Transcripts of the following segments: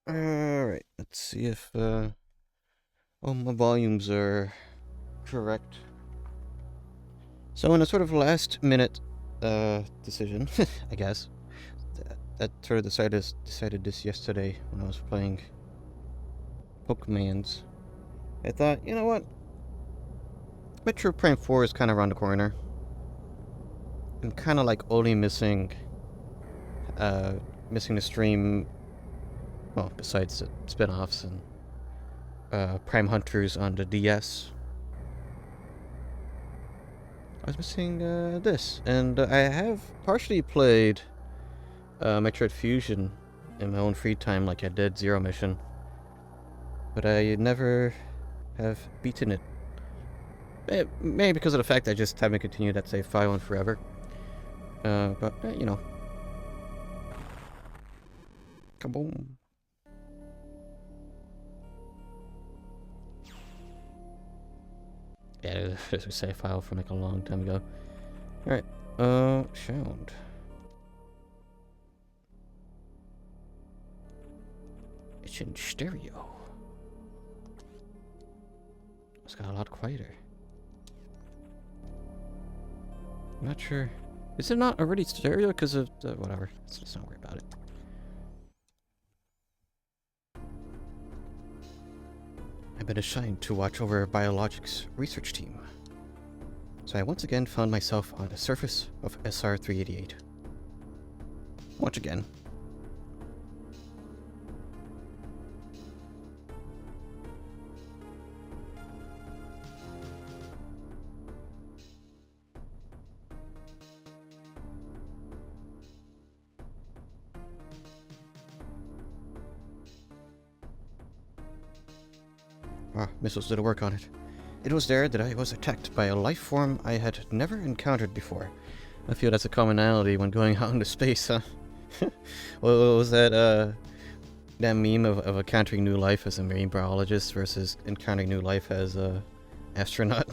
Alright, let's see if all my volumes are correct. So in a sort of last minute decision, I guess, that sort of decided this yesterday when I was playing Pokemans. I thought, you know what? Metroid Prime 4 is kind of around the corner. I'm kind of like only missing the stream, well, besides the spin-offs and Prime Hunters on the DS. I was missing this, and I have partially played Metroid Fusion in my own free time like I did Zero Mission, but I never have beaten it. Maybe because of the fact I just haven't continued that save file in forever. But, you know. Kaboom. Yeah, there's a save file from like a long time ago. Alright, sound. It's in stereo. It's got a lot quieter. I'm not sure. Is it not already stereo because of whatever? Let's not worry about it. I've been assigned to watch over a biologics research team, so I once again found myself on the surface of SR-388. Once again. Missiles did work on it. It was there that I was attacked by a life form I had never encountered before. I feel that's a commonality when going out into space, huh? What was that meme of encountering new life as a marine biologist versus encountering new life as a astronaut?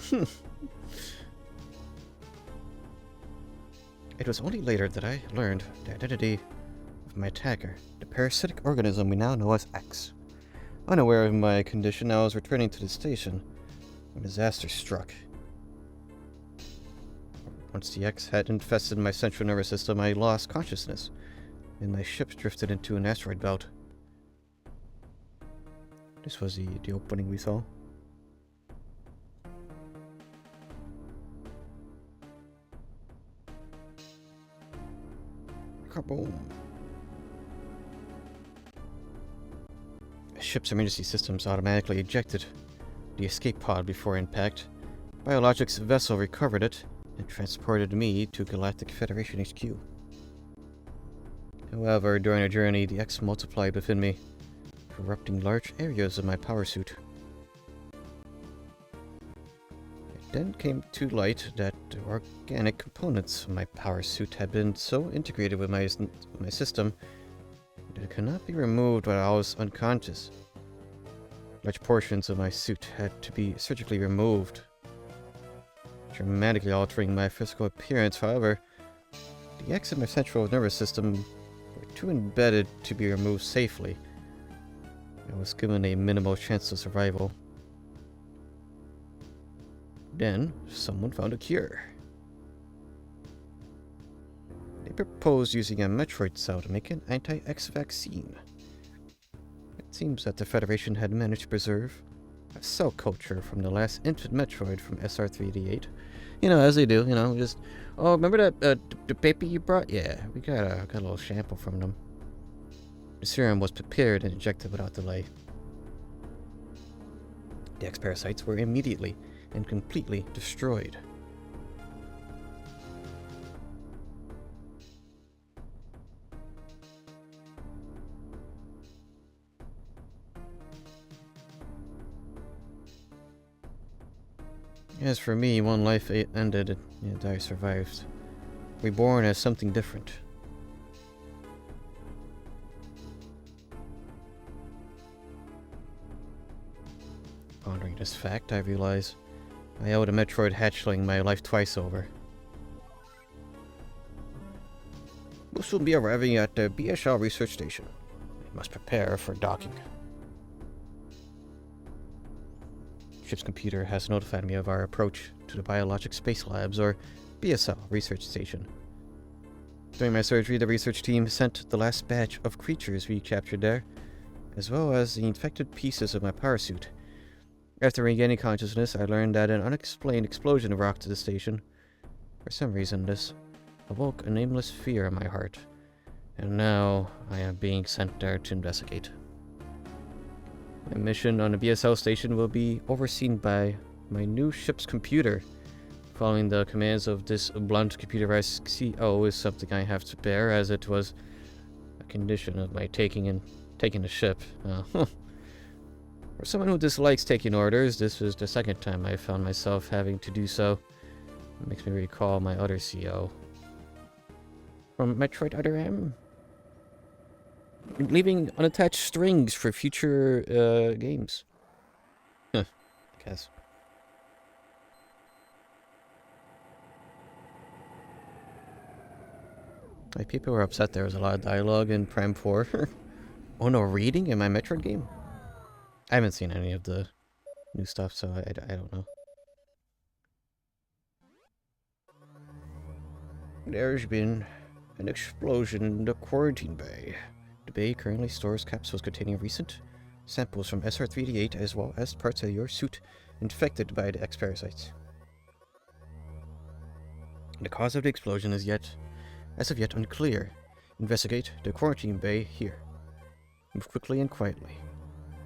It was only later that I learned the identity of my attacker, the parasitic organism we now know as X. Unaware of my condition, I was returning to the station when disaster struck. Once the X had infested my central nervous system, I lost consciousness, and my ship drifted into an asteroid belt. This was the opening we saw. Kaboom. The ship's emergency systems automatically ejected the escape pod before impact. Biologics vessel recovered it and transported me to Galactic Federation HQ. However, during the journey, the X multiplied within me, corrupting large areas of my power suit. It then came to light that the organic components of my power suit had been so integrated with my system that it could not be removed while I was unconscious. Large portions of my suit had to be surgically removed, dramatically altering my physical appearance. However, the X in my central nervous system were too embedded to be removed safely. I was given a minimal chance of survival. Then, someone found a cure. They proposed using a Metroid cell to make an anti-X vaccine. It seems that the Federation had managed to preserve a cell culture from the last infant Metroid from SR-388. You know, as they do, you know, just... Oh, remember that, the paper you brought? Yeah, we got a little sample from them. The serum was prepared and injected without delay. The X-parasites were immediately and completely destroyed. As for me, one life ended and I survived. Reborn as something different. Pondering this fact, I realize I owed a Metroid hatchling my life twice over. We'll soon be arriving at the BSL research station. Must prepare for docking. Ship's computer has notified me of our approach to the Biologic Space Labs, or BSL, research station. During my surgery, the research team sent the last batch of creatures we captured there, as well as the infected pieces of my power suit. After regaining consciousness, I learned that an unexplained explosion rocked the station. For some reason, this awoke a nameless fear in my heart, and now I am being sent there to investigate. My mission on the BSL station will be overseen by my new ship's computer. Following the commands of this blunt computerized CO is something I have to bear, as it was a condition of my taking the ship. For someone who dislikes taking orders, this was the second time I found myself having to do so. It makes me recall my other CO. From Metroid Other M? Leaving unattached strings for future games. Guess. My people were upset there was a lot of dialogue in Prime 4. Oh no, reading in my Metroid game? I haven't seen any of the new stuff, so I don't know. There's been an explosion in the quarantine bay. The bay currently stores capsules containing recent samples from SR-3D8 as well as parts of your suit infected by the X-parasites. The cause of the explosion is as of yet unclear. Investigate the quarantine bay here. Move quickly and quietly.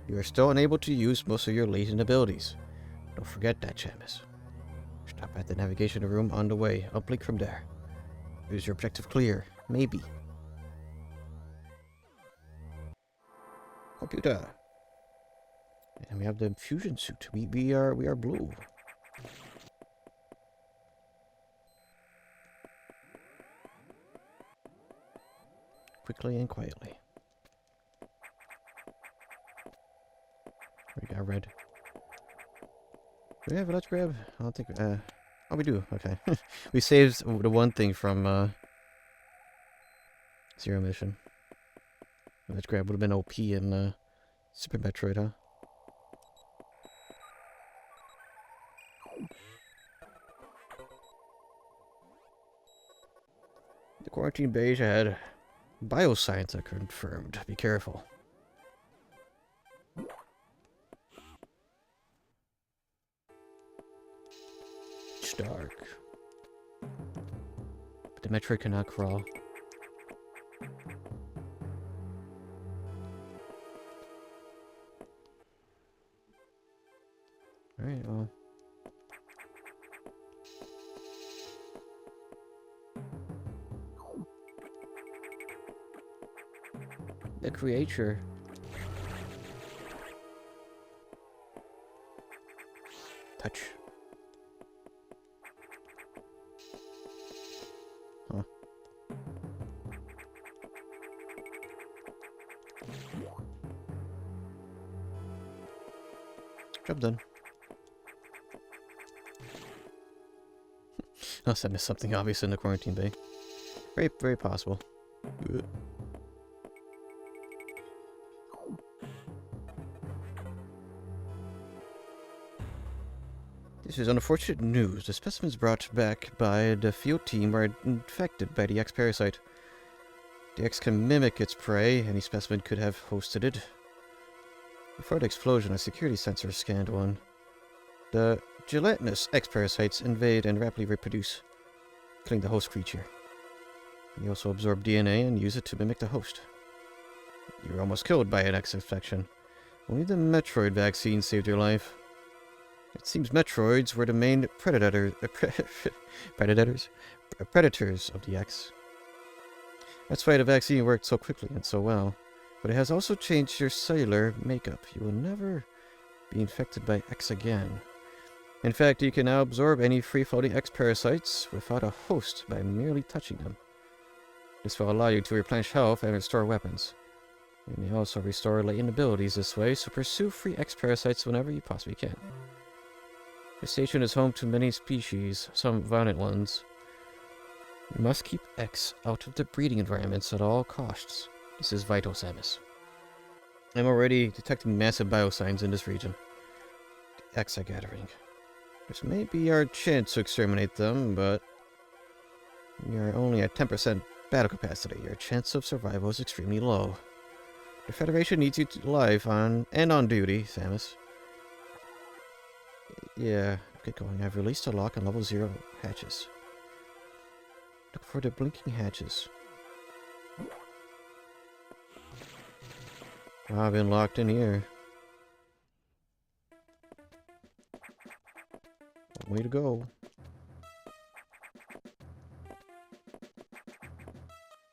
You are still unable to use most of your latent abilities. Don't forget that, Shamus. Stop at the navigation room on the way. Uplink from there. Is your objective clear? Maybe. Computer. And we have the fusion suit. We are blue. Quickly and quietly. We got red. Do we have a let's grab? I don't think. Oh, we do. Okay. We saved the one thing from Zero Mission. Let's grab would have been OP in Super Metroid, huh? The quarantine beige had bioscience I confirmed. Be careful. It's dark. But the Metroid cannot crawl. Alright, well. The creature. Touch. Huh. Job done. Unless I missed something obvious in the quarantine bay. Very, very possible. Ugh. This is unfortunate news. The specimens brought back by the field team are infected by the X-parasite. The X can mimic its prey. Any specimen could have hosted it. Before the explosion, a security sensor scanned one. The gelatinous X-parasites invade and rapidly reproduce, killing the host creature. They also absorb DNA and use it to mimic the host. You were almost killed by an X-infection. Only the Metroid vaccine saved your life. It seems Metroids were the main predators of the X. That's why the vaccine worked so quickly and so well. But it has also changed your cellular makeup. You will never be infected by X again. In fact, you can now absorb any free-floating X-parasites without a host by merely touching them. This will allow you to replenish health and restore weapons. You may also restore latent abilities this way, so pursue free X-parasites whenever you possibly can. The station is home to many species, some violent ones. You must keep X out of the breeding environments at all costs. This is vital, Samus. I'm already detecting massive biosigns in this region. The X are gathering. This may be our chance to exterminate them, but you're only at 10% battle capacity. Your chance of survival is extremely low. The Federation needs you alive and on duty, Samus. Yeah, get going. I've released a lock on level 0 hatches. Look for the blinking hatches. I've been locked in here. Way to go.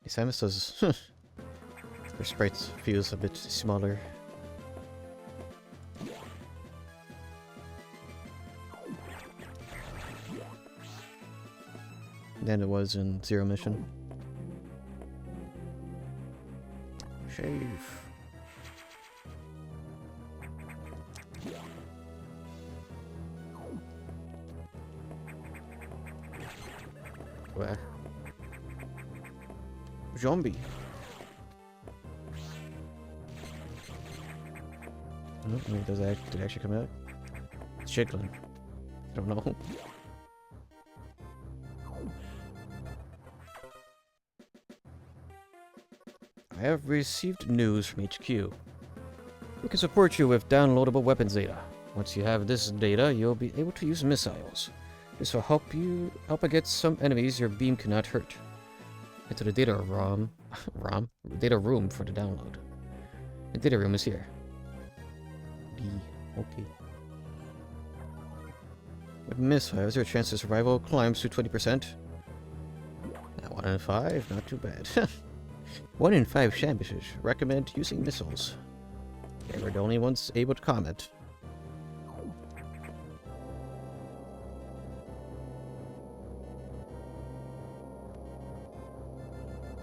Samus does. Her sprites feels a bit smaller. Than it was in Zero Mission. Shave. Where? Zombie. Oh, maybe did it actually come out? It's Chiglin. I don't know. I have received news from HQ. We can support you with downloadable weapons data. Once you have this data, you'll be able to use missiles. This will help against some enemies your beam cannot hurt. Into the data data room for the download. The data room is here. Okay. With missiles, your chance of survival climbs to 20%. Now 1 in 5, not too bad. 1 in 5 champions recommend using missiles. They were the only ones able to comment.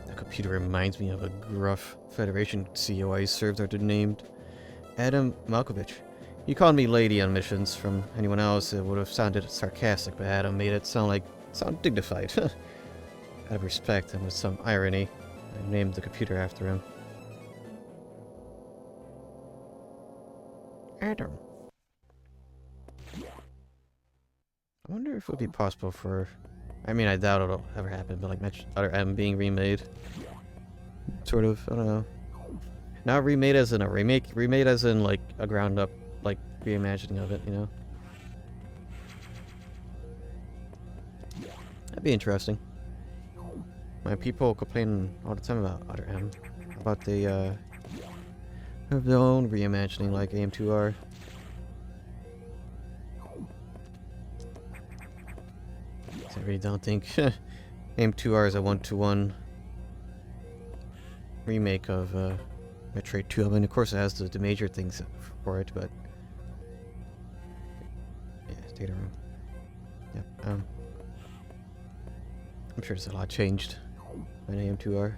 The computer reminds me of a gruff Federation CEO I served under named Adam Malkovich. He called me lady on missions. From anyone else, it would have sounded sarcastic, but Adam made it sound dignified. Out of respect and with some irony, I named the computer after him. Adam. I wonder if it would be possible for... I mean, I doubt it'll ever happen, but like other M being remade. Sort of, I don't know. Not remade as in a remake, remade as in like a ground up, like reimagining of it, you know? That'd be interesting. My people complain all the time about other M. About they have their own reimagining like AM2R. I really don't think AM2R is a 1-to-1 remake of Metroid 2. I mean, of course it has the major things for it, but yeah, data room. Yeah, I'm sure there's a lot changed by AM2R.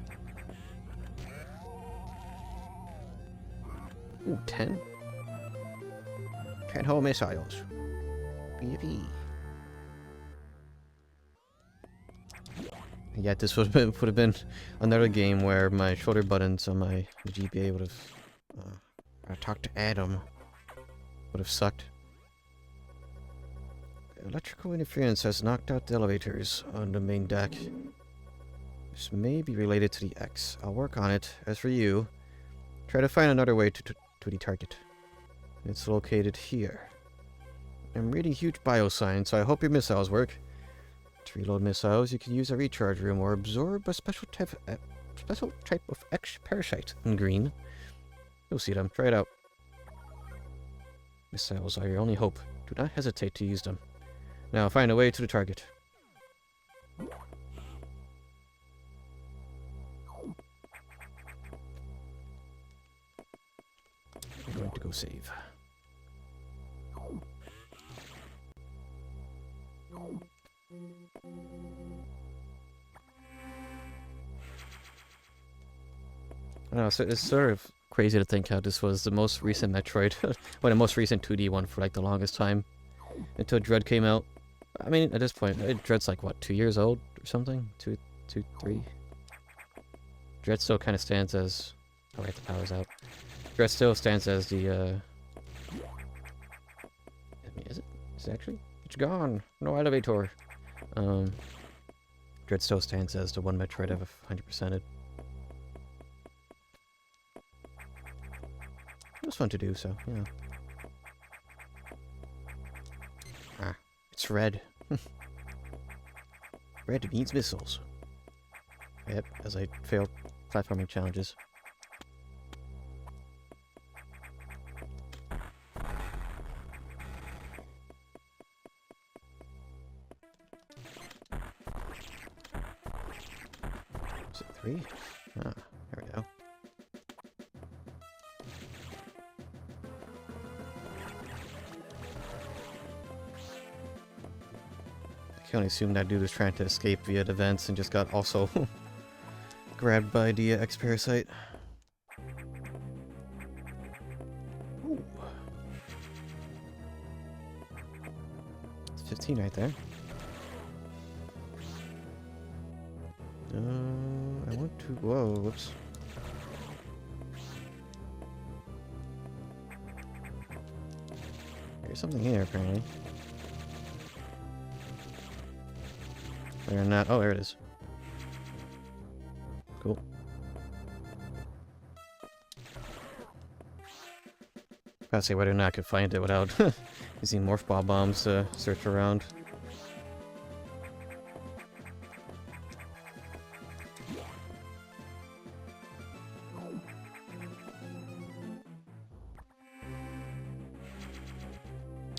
Ooh, 10? 10 whole missiles. BFE. Yeah, this would have been another game where my shoulder buttons on my GBA would have talked to Adam. Would have sucked. Electrical interference has knocked out the elevators on the main deck. This may be related to the X. I'll work on it. As for you, try to find another way to the target. It's located here. I'm reading huge bioscience, so I hope your missiles work. To reload missiles, you can use a recharge room or absorb a special type of X parasite in green. You'll see them. Try it out. Missiles are your only hope. Do not hesitate to use them. Now find a way to the target. I'm going to go save. I know, so it's sort of crazy to think how this was the most recent Metroid, well, the most recent 2D one for like the longest time, until Dread came out. I mean, at this point, Dread's like what, 2 years old or something? 2, 3. Dread still kind of stands as. Oh wait, the power's out. Dread still stands as the, I mean, is it? Is it actually? It's gone! No elevator! Dread still stands as the one Metroid I've 100%ed. It was fun to do, so, yeah. Ah, it's red. Red means missiles. Yep, as I failed platforming challenges. Is it 3? Ah, there we go. I can only assume that dude was trying to escape via the vents and just got also grabbed by the X-Parasite. Ooh. It's 15 right there. I want to... Whoa, whoops. There's something here, apparently. Whether or not... Oh, there it is. Cool. Gotta say whether or not I could find it without using morph ball bombs to search around.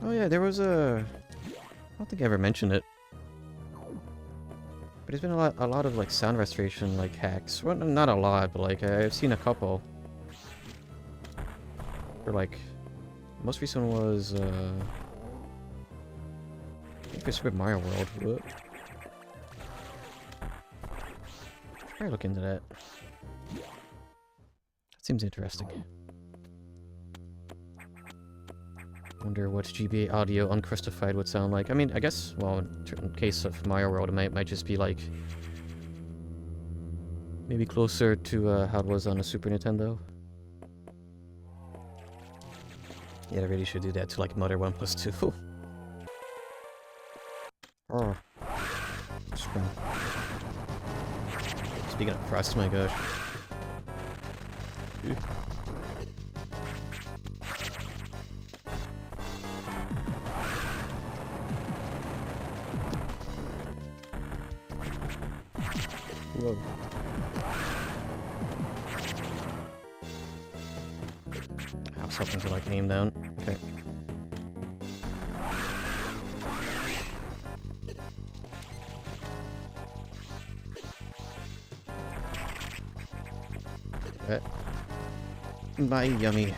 Oh yeah, there was a... I don't think I ever mentioned it. But there's been a lot of like sound restoration like hacks. Well, not a lot, but like I've seen a couple. Or like, most recent was I think for Super Mario World. What? Try to look into that. That seems interesting. Wonder what GBA audio uncrustified would sound like. I mean, I guess, well, in case of Mario World, it might just be like maybe closer to how it was on the Super Nintendo. Yeah, I really should do that to like Mother 1+2. Oh. Speaking of crust, my gosh. Ooh. Whoa. I was hoping to like aim down. Okay. That. My yummy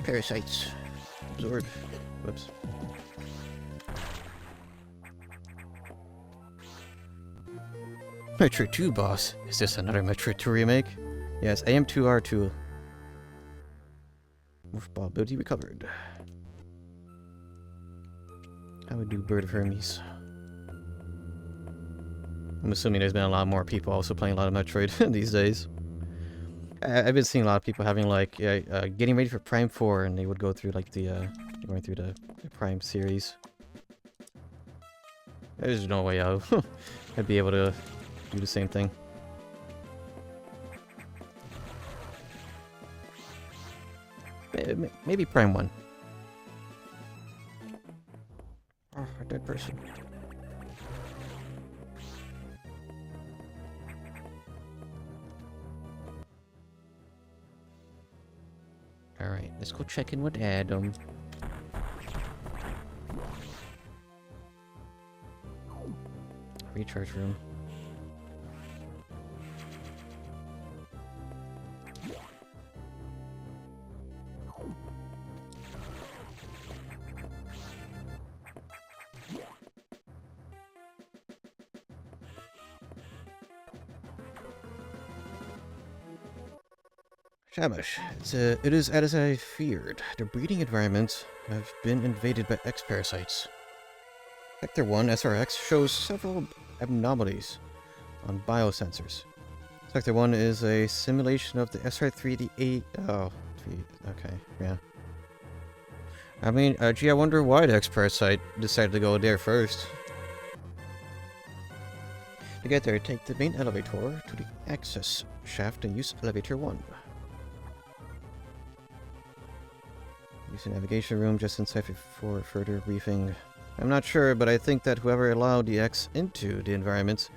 parasites. Absorb. Whoops. Metroid 2 boss. Is this another Metroid 2 remake? Yes, AM2R2. Morph ball ability recovered. I would do Bird of Hermes. I'm assuming there's been a lot more people also playing a lot of Metroid these days. I've been seeing a lot of people having like getting ready for Prime 4, and they would go through like the going through the Prime series. There's no way I'd be able to do the same thing. Maybe Prime 1. Oh, a dead person. Alright, let's go check in with Adam. Recharge room. Shamash, it is as I feared. The breeding environments have been invaded by X-Parasites. Sector 1 SRX shows several abnormalities on biosensors. Sector 1 is a simulation of the SR3D8. Oh, okay, yeah. I mean, gee, I wonder why the expert site decided to go there first. To get there, take the main elevator to the access shaft and use elevator 1. Use the navigation room just inside for further briefing. I'm not sure, but I think that whoever allowed the X into the environment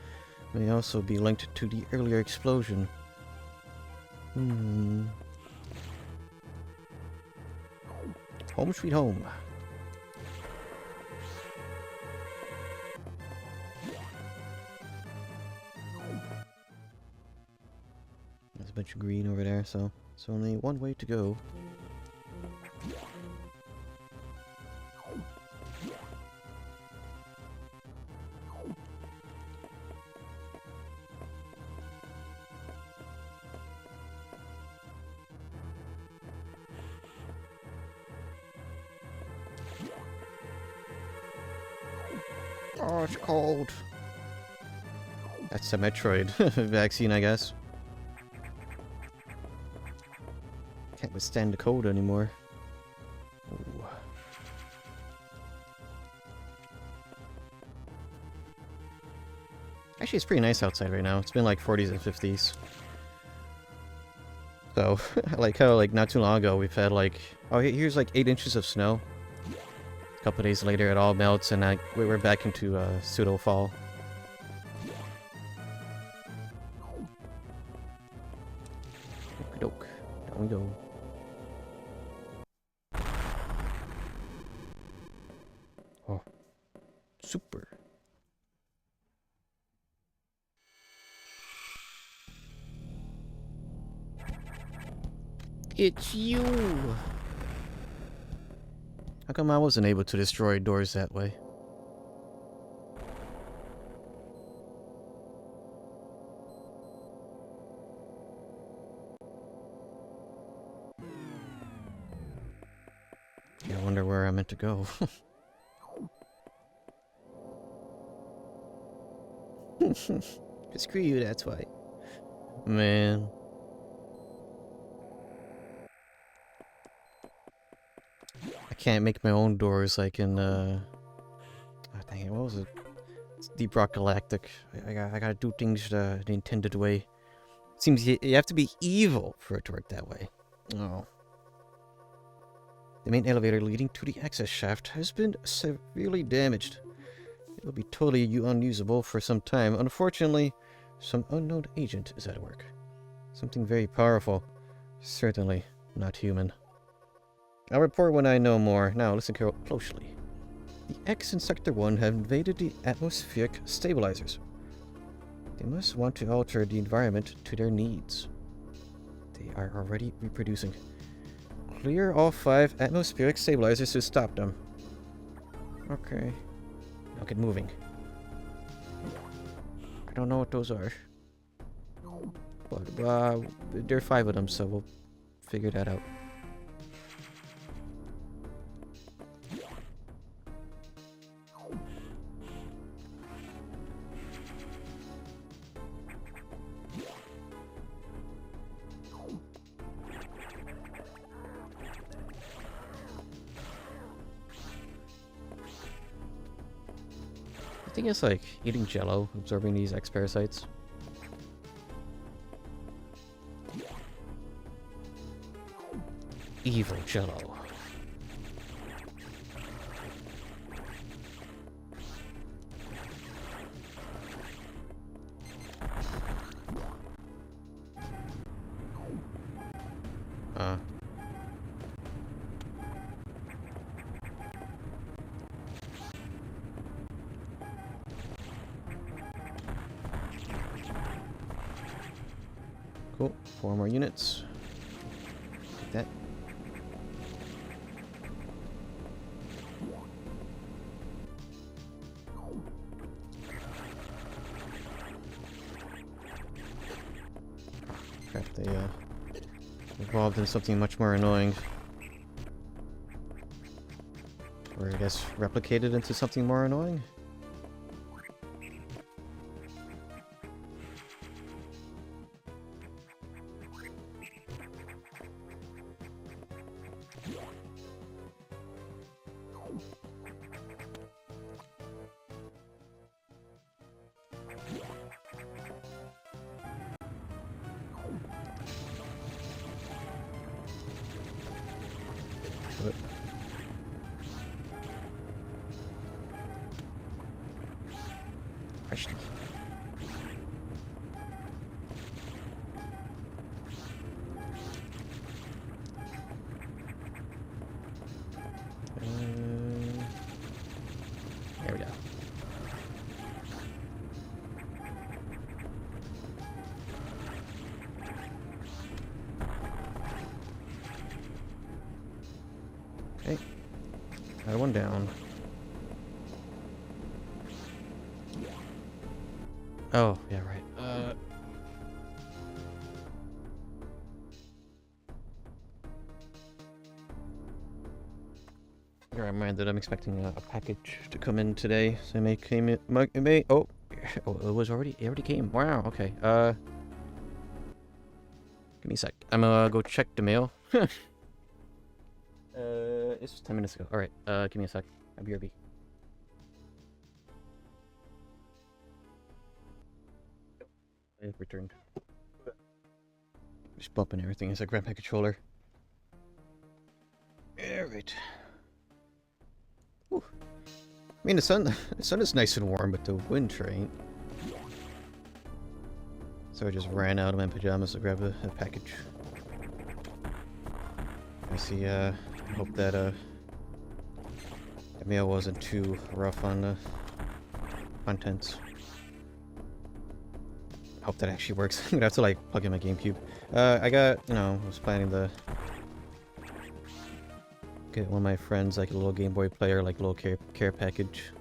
may also be linked to the earlier explosion. Home sweet home. There's a bunch of green over there, so it's only one way to go. Oh, it's cold. That's a Metroid vaccine, I guess. Can't withstand the cold anymore. Ooh. Actually, it's pretty nice outside right now. It's been like 40s and 50s. So, like how like not too long ago we've had like, oh, here's like 8 inches of snow. A couple days later it all melts and we're back into pseudo fall. Okey-doke. Down we go. Oh. Super. It's you! How come I wasn't able to destroy doors that way? Yeah, I wonder where I meant to go. Screw you, that's why. Man. I can't make my own doors like in, oh, dang it, what was it? It's Deep Rock Galactic. I gotta do things the intended way. Seems you have to be evil for it to work that way. Oh. The main elevator leading to the access shaft has been severely damaged. It will be totally unusable for some time. Unfortunately, some unknown agent is at work. Something very powerful. Certainly not human. I'll report when I know more. Now listen closely. The X in Sector 1 have invaded the atmospheric stabilizers. They must want to alter the environment to their needs. They are already reproducing. Clear all 5 atmospheric stabilizers to stop them. Okay. Now get moving. I don't know what those are. But there are 5 of them, so we'll figure that out. I think it's like eating jello, absorbing these X parasites. Evil jello. Cool. 4 more units. Take that. Crap, they evolved into something much more annoying. Or I guess replicated into something more annoying? to it. Actually. There we go. Okay. Got one down. Oh, yeah, right. I got reminded I'm expecting a package to come in today, so it may came in. It may. Oh, it already came. Wow. Okay. Give me a sec. I'm gonna go check the mail. It's 10 minutes ago. All right. Give me a sec. I'll be RB. I've returned. Just bumping everything as I grab my controller. Alright. I mean, the sun is nice and warm, but the wind ain't. So I just ran out of my pajamas to grab a package. I see, I hope that, the mail wasn't too rough on the contents. I hope that actually works. I'm gonna have to, like, plug in my GameCube. I got, I was planning to get one of my friends, like, a little Game Boy player, like, a little care package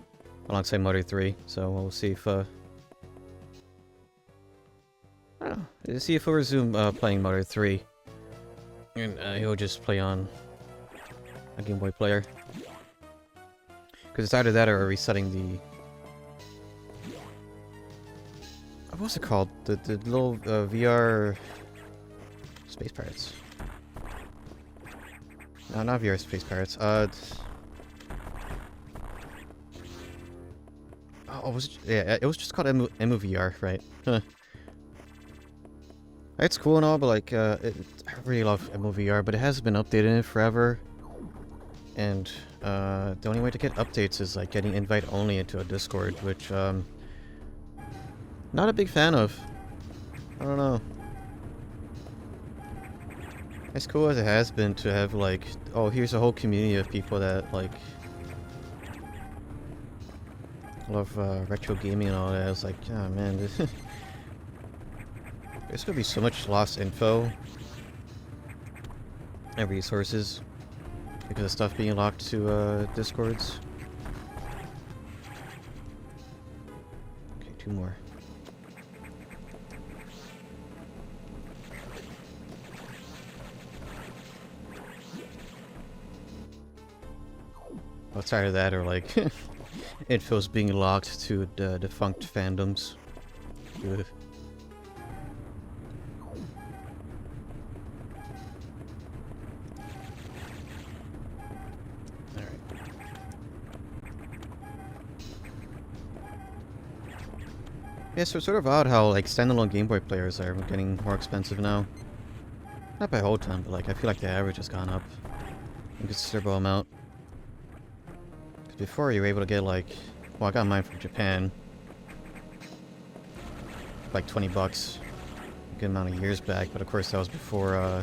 alongside Mother 3. So we'll see if, I don't know. See if we'll resume, playing Mother 3. And, he'll just play on a Game Boy player. Because it's either that or resetting the... What's it called? The little VR Space Pirates. No, not VR Space Pirates. Oh, was it? Yeah, it was just called MUVR, right? Huh. It's cool and all, but like, I really love MUVR, but it hasn't been updated in forever. And the only way to get updates is like getting invite only into a Discord, which not a big fan of. I don't know. As cool as it has been to have, like, oh, here's a whole community of people that, like, love retro gaming and all that. It's like, oh man, there's gonna be so much lost info and resources because of stuff being locked to Discords. Okay, 2 more. Outside of that, or like info's being locked to the defunct fandoms. Ugh. Alright. Yeah, so it's sort of odd how like standalone Game Boy players are getting more expensive now. Not by a whole ton, but like I feel like the average has gone up a considerable amount. Before you were able to get like, well, I got mine from Japan, like $20, a good amount of years back. But of course that was before.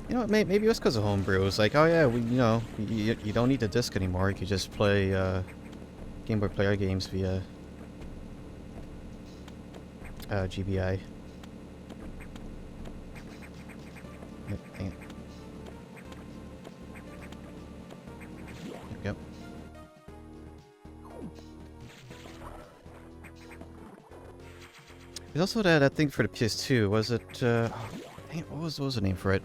You know, maybe it was because of homebrew. It was like, oh yeah, you don't need the disc anymore. You could just play Game Boy Player games via GBI. Hang it. Yep. There's also that thing for the PS2. Was it? What was the name for it?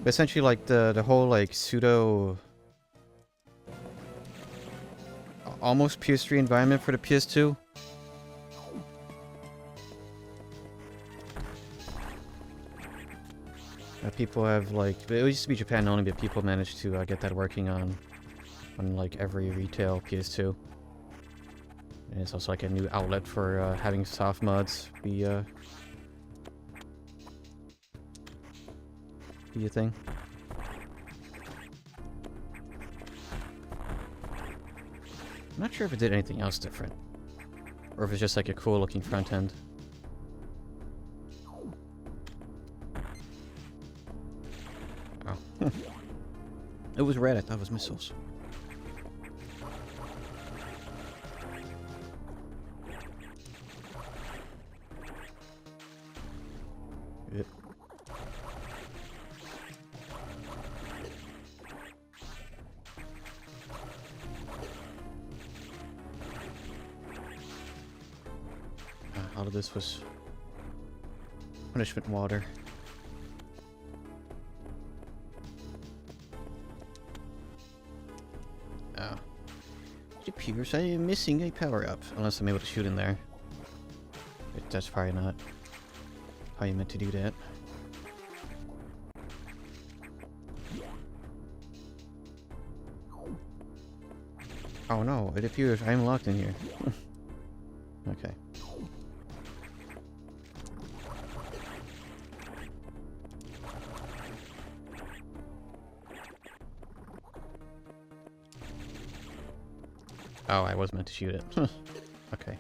But essentially, like the whole like pseudo, almost PS3 environment for the PS2. People have like, it used to be Japan only, but people managed to get that working on like every retail PS2. And it's also like a new outlet for having soft mods be a thing. I'm not sure if it did anything else different. Or if it's just like a cool looking front end. Oh. It was red, I thought it was missiles. Yep. All of this was punishment water. Oh. It appears I am missing a power-up, unless I'm able to shoot in there. That's probably not how you meant to do that. Oh no, it appears I'm locked in here. Okay. Oh, I was meant to shoot it. Okay.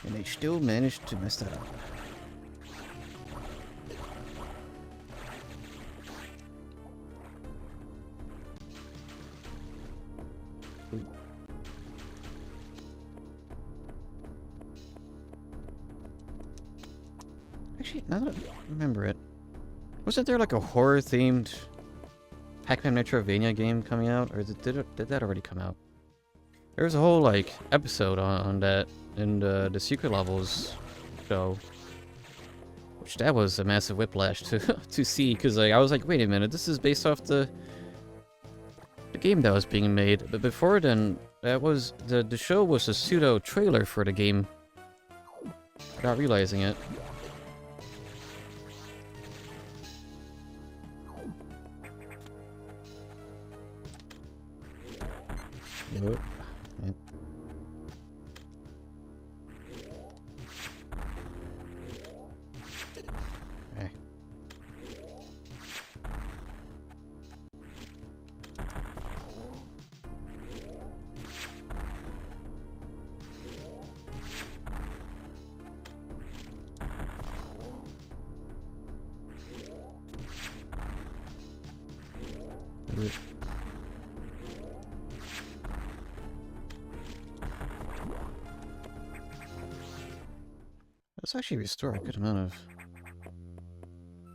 And they still managed to mess that up. Ooh. Actually, now that I remember it, wasn't there like a horror-themed Pac-Man Metroidvania game coming out, or did that already come out? There was a whole like episode on that in the Secret Levels show, which that was a massive whiplash to to see, because like I was like, wait a minute, this is based off the game that was being made, but before then, that was the show was a pseudo trailer for the game, without realizing it. Nope. Yep. Okay. Yep. Let's actually restore a good amount of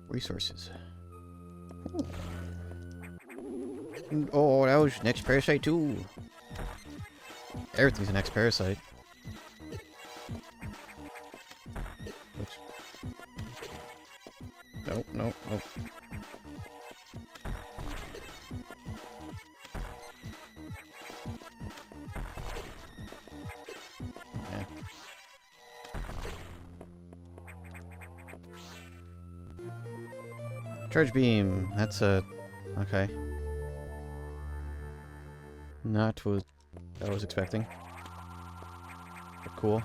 resources. Ooh. Oh, that was next parasite too. Everything's an next parasite. Oops. Nope, nope, nope. Charge beam. That's a... okay. Not what I was expecting. But cool.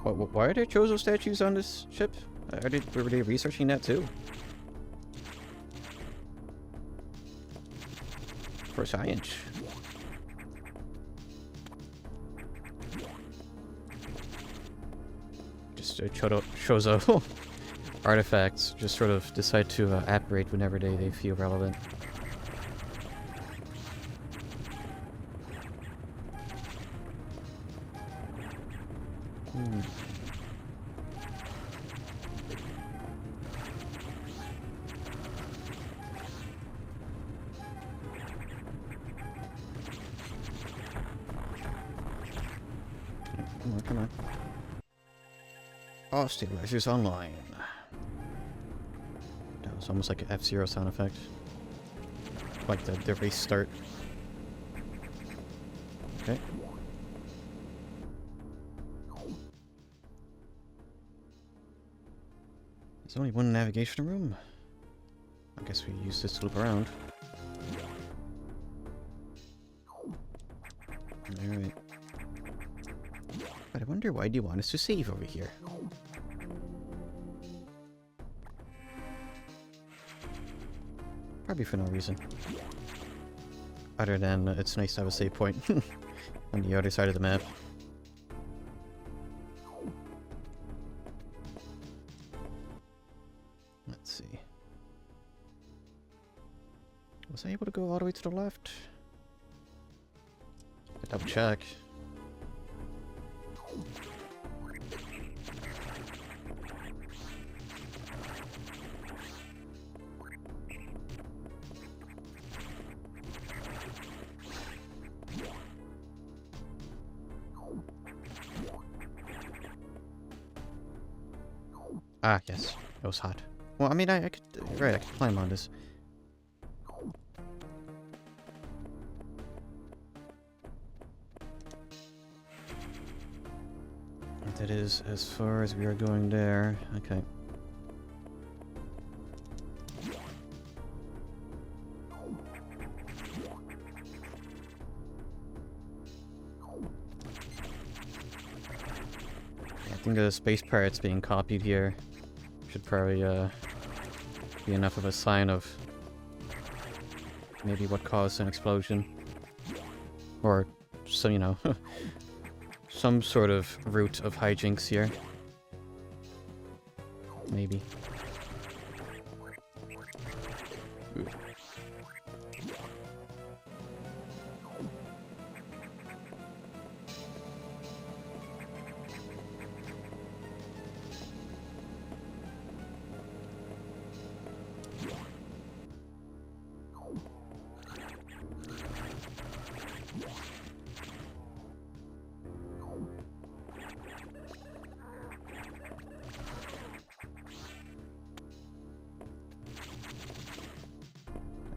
Why are there Chozo statues on this ship? Were they researching that too? For science. Chozo artifacts just sort of decide to apparate whenever they feel relevant. Come on. Oh, stabilizers online. That was almost like an F-Zero sound effect. Like the race start. Okay. There's only one navigation room. I guess we use this to loop around. Alright. But I wonder, why do you want us to save over here? Probably for no reason. Other than it's nice to have a save point on the other side of the map. Let's see. Was I able to go all the way to the left? Double check. Ah, yes. It was hot. Well, I mean, I could... Right, I could climb on this. That is as far as we are going there. Okay. I think the space pirates being copied here should probably be enough of a sign of maybe what caused an explosion. Or some, you know, some sort of root of hijinks here. Maybe. Ooh.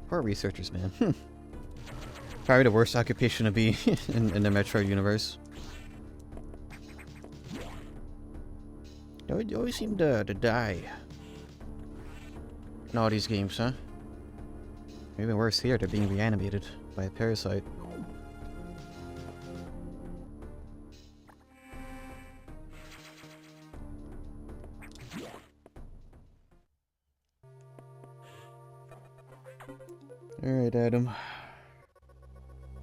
Poor researchers, man. Probably the worst occupation to be in the Metroid universe. You always seem to die in all these games, huh? Even worse here, they're being reanimated by a parasite. Alright, Adam.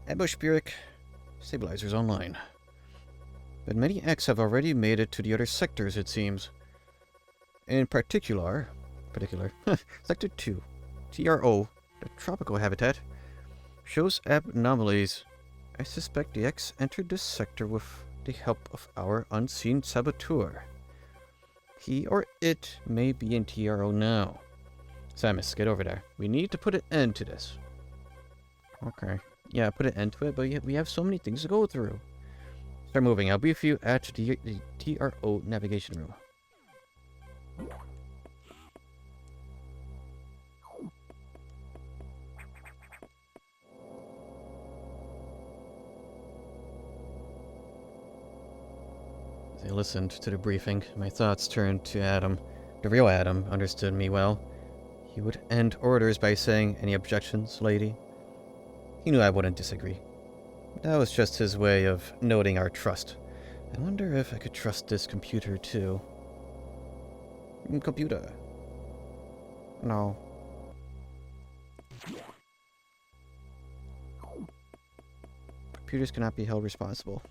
Ambush Burek. Stabilizers online. But many X have already made it to the other sectors, it seems. In particular, Sector 2, TRO, the tropical habitat, shows abnormalities. I suspect the X entered this sector with the help of our unseen saboteur. He or it may be in TRO now. Samus, get over there. We need to put an end to this. Okay. Yeah, put an end to it, but we have so many things to go through. Start moving. I'll brief you at the TRO navigation room. As I listened to the briefing, my thoughts turned to Adam. The real Adam understood me well. He would end orders by saying, "Any objections, lady?" He knew I wouldn't disagree. That was just his way of noting our trust. I wonder if I could trust this computer too. Computer. No. Computers cannot be held responsible.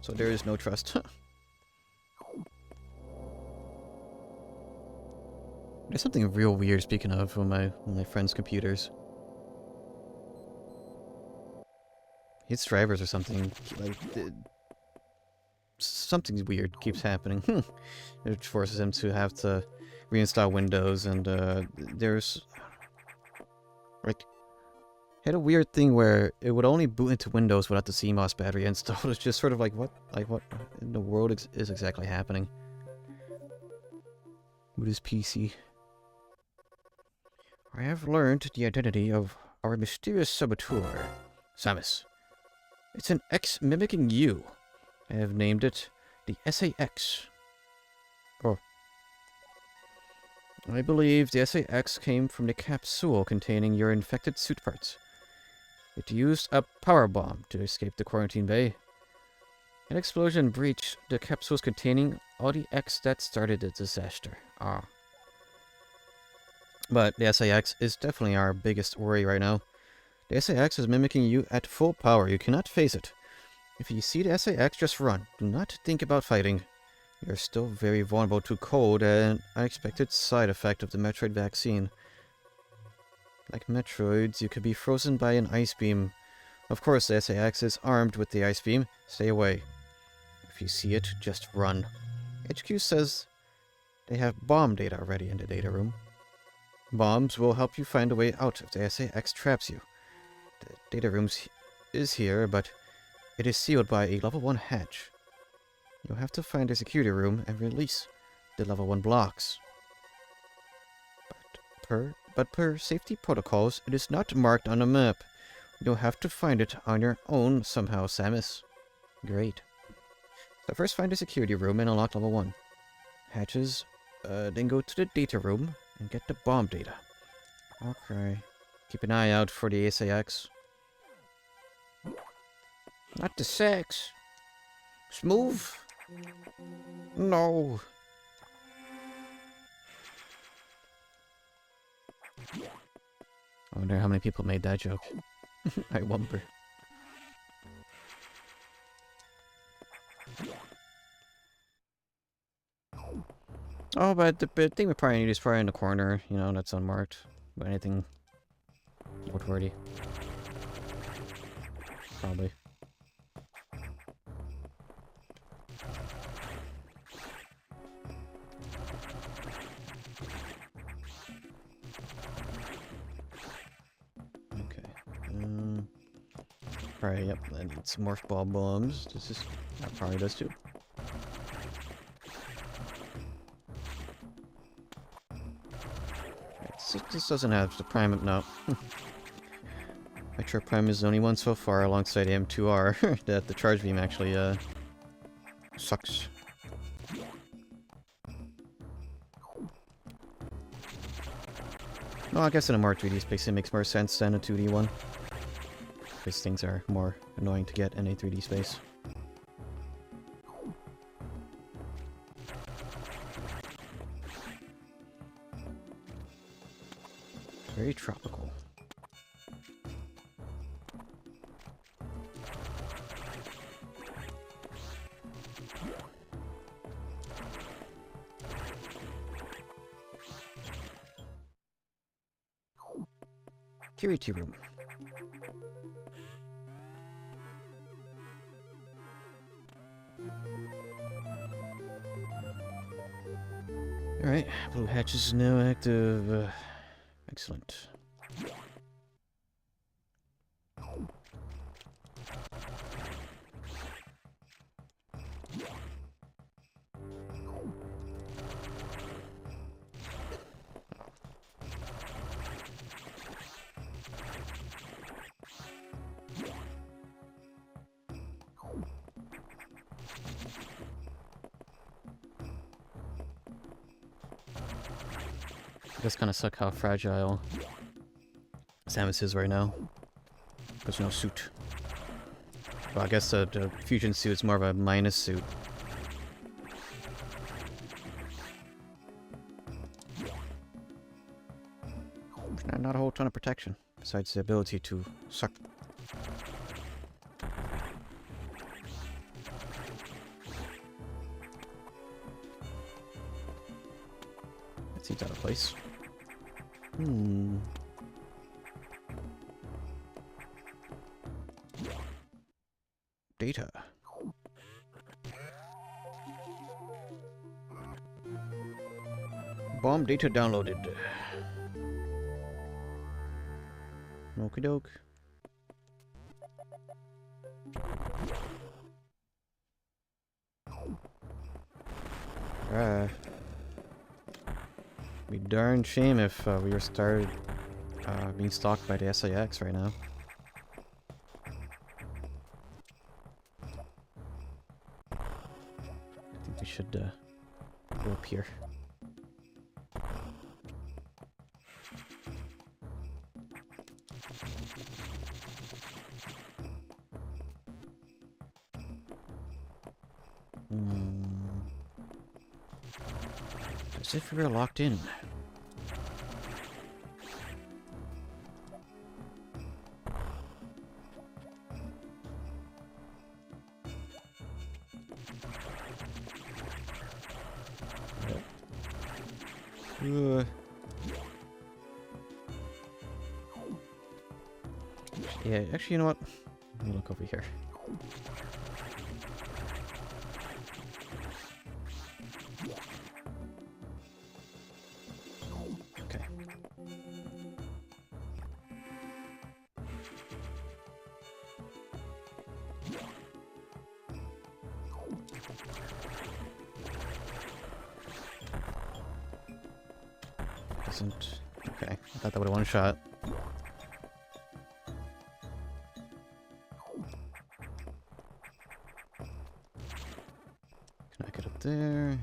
So there is no trust. There's something real weird, speaking of, on my friend's computers. His drivers or something, like, something weird keeps happening. It forces him to have to reinstall Windows, and there's, like, had a weird thing where it would only boot into Windows without the CMOS battery installed. It's just sort of like, what in the world is exactly happening with his PC? I have learned the identity of our mysterious saboteur, Samus. It's an X mimicking you. I have named it the SAX. Oh. I believe the SAX came from the capsule containing your infected suit parts. It used a power bomb to escape the quarantine bay. An explosion breached the capsules containing all the X that started the disaster. Ah. But the SAX is definitely our biggest worry right now. The SAX is mimicking you at full power. You cannot face it. If you see the SAX, just run. Do not think about fighting. You're still very vulnerable to cold and unexpected side effect of the Metroid vaccine. Like Metroids, you could be frozen by an ice beam. Of course, the SAX is armed with the ice beam. Stay away. If you see it, just run. HQ says they have bomb data already in the data room. Bombs will help you find a way out if the SAX traps you. The data room is here, but it is sealed by a level 1 hatch. You'll have to find the security room and release the level 1 blocks. But per safety protocols, it is not marked on the map. You'll have to find it on your own somehow, Samus. Great. So first find the security room and unlock level 1 hatches, then go to the data room and get the bomb data. Okay. Keep an eye out for the SAX. Not the sex. Smooth. No. I wonder how many people made that joke. I wonder. Oh, but the thing we probably need is probably in the corner, you know, that's unmarked. But anything noteworthy. Probably. Okay. Alright, yep, I need some morph ball bombs. That probably does too. This doesn't have the prime, no. Metroid Prime is the only one so far alongside M2R that the charge beam actually, sucks. No, I guess in a more 3D space it makes more sense than a 2D one. Because things are more annoying to get in a 3D space. Very tropical. Security room. Alright, blue hatch is now active. Excellent. It does kind of suck how fragile Samus is right now. There's no suit. Well, I guess the fusion suit is more of a minus suit. Not a whole ton of protection, besides the ability to suck. That seems out of place. Data. Bomb data downloaded. Okie doke. Be darn shame if we were started being stalked by the SAX right now. I think we should go up here. As if we were locked in. Yeah, actually, you know what? Let me look over here. Okay. Doesn't... Okay, I thought that would have one shot. Can I get up there?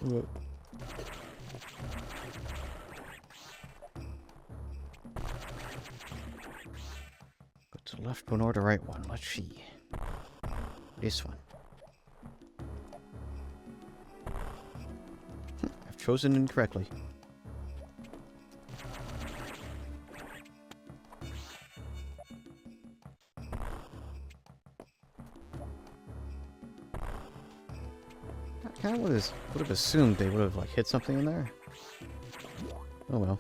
Whoa. Go to the left one or the right one. Let's see. This one. I've chosen incorrectly. I kind of would have assumed they would have like hit something in there. Oh well.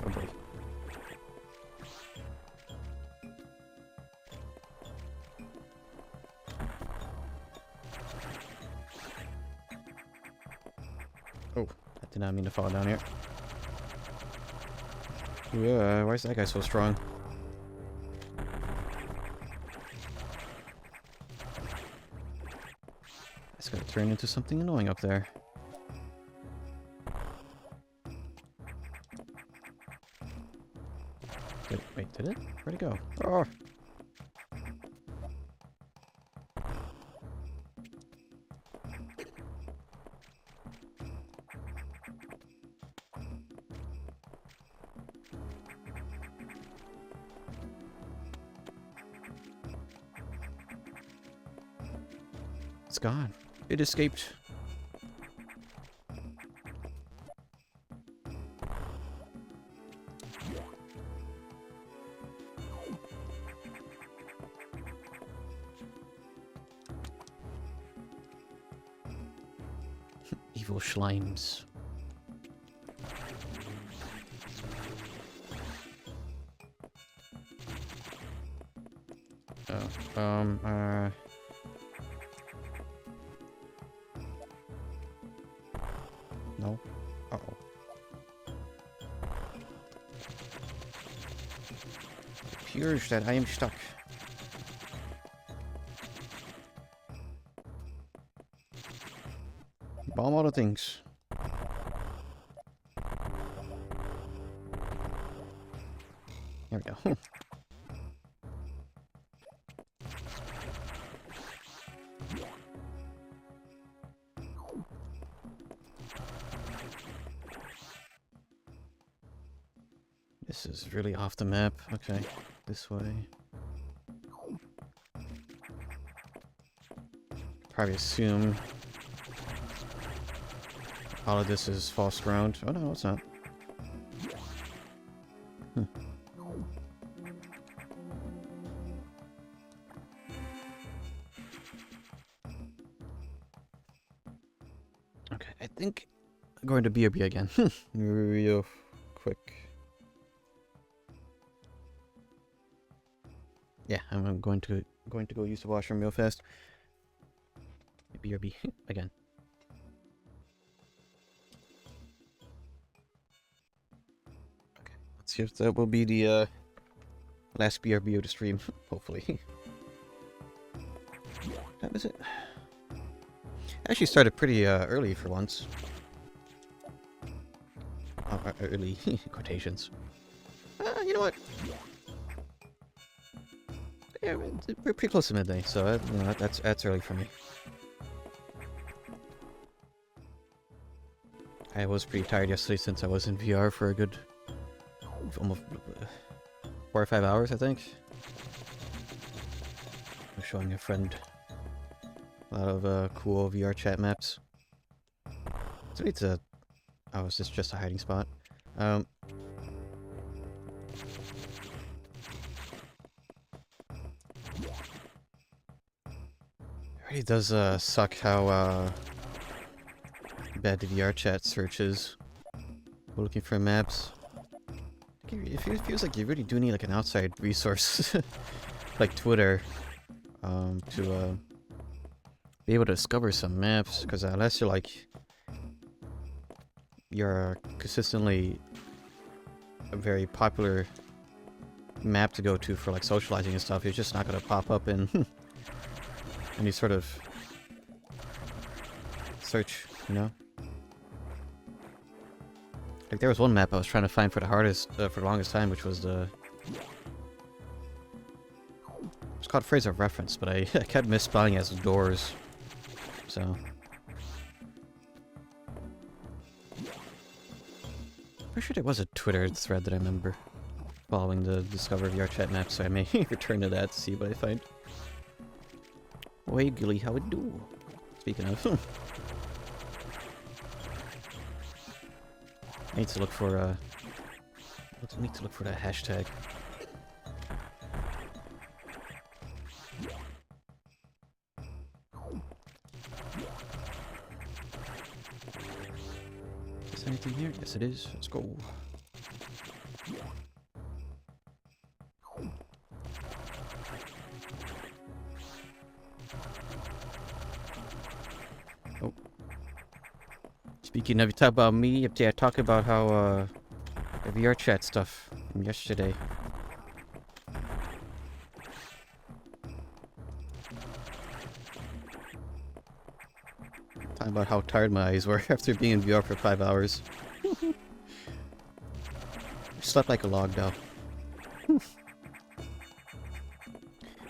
Oh boy. Oh, I did not mean to fall down here. Why is that guy so strong? It's gonna turn into something annoying up there. Wait, did it? Where'd it go? Oh! It's gone. It escaped. Evil slimes. No. Uh-oh. It appears that I am stuck. Bomb all the things. There we go. This is really off the map. Okay, this way. Probably assume all of this is false ground. Oh no, it's not. Okay, I think I'm going to BRB again. Real quick. Yeah, I'm going to go use the washroom real fast. BRB again. Okay, let's see if that will be the last BRB of the stream. Hopefully. That was it. I actually started pretty early for once. Early quotations. You know what? Yeah, we're pretty close to midday, so you know, that's early for me. I was pretty tired yesterday since I was in VR for a good almost 4 or 5 hours, I think. I was showing a friend a lot of cool VR chat maps. So it's a... Oh, is this just a hiding spot? It really does suck how bad the VR chat search is. We're looking for maps. It feels like you really do need like an outside resource, like Twitter, to be able to discover some maps. Because unless you're consistently a very popular map to go to for like socializing and stuff, you're just not gonna pop up in any sort of search, you know? Like there was one map I was trying to find for the longest time, which was the... It's called Phrase of Reference, but I kept misspelling it as doors, so... Pretty sure there was a Twitter thread that I remember following the Discover VR chat map, so I may return to that to see what I find. Oh, hey Gilly, how it do? Speaking of... I need to look for that hashtag. Is there anything here? Yes it is. Let's go. Oh. Speaking of, you talk about me, I talk about how, the VR chat stuff from yesterday. Talking about how tired my eyes were after being in VR for 5 hours. Slept like a log, though.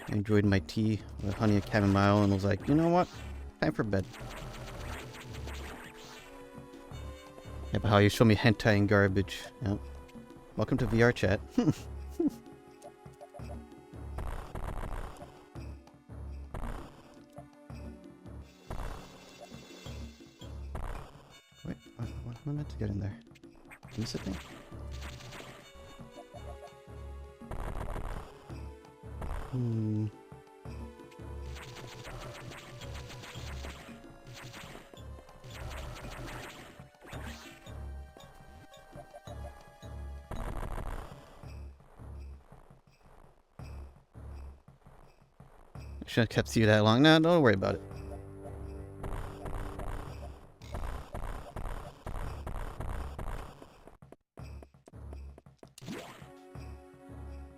I enjoyed my tea with honey and chamomile and was like, you know what? Time for bed. Yeah, but how you show me hentai and garbage. Yep. Welcome to VR chat. Wait, what am I meant to get in there? Can you sit there? Hmm. Shouldn't have kept you that long. No, don't worry about it.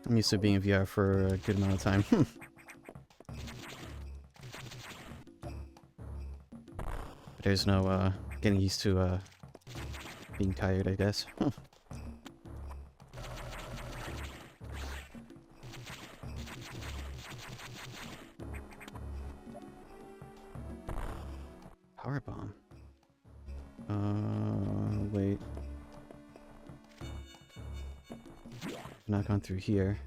I'm used to being in VR for a good amount of time. But there's no getting used to being tired, I guess. Power bomb. Wait. I've not gone through here.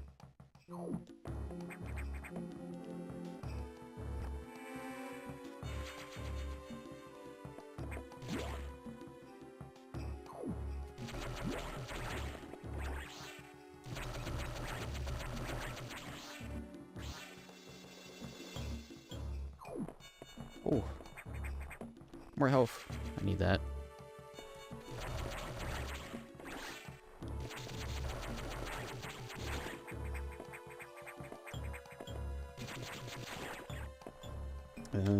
Oh. More health. I need that. Right.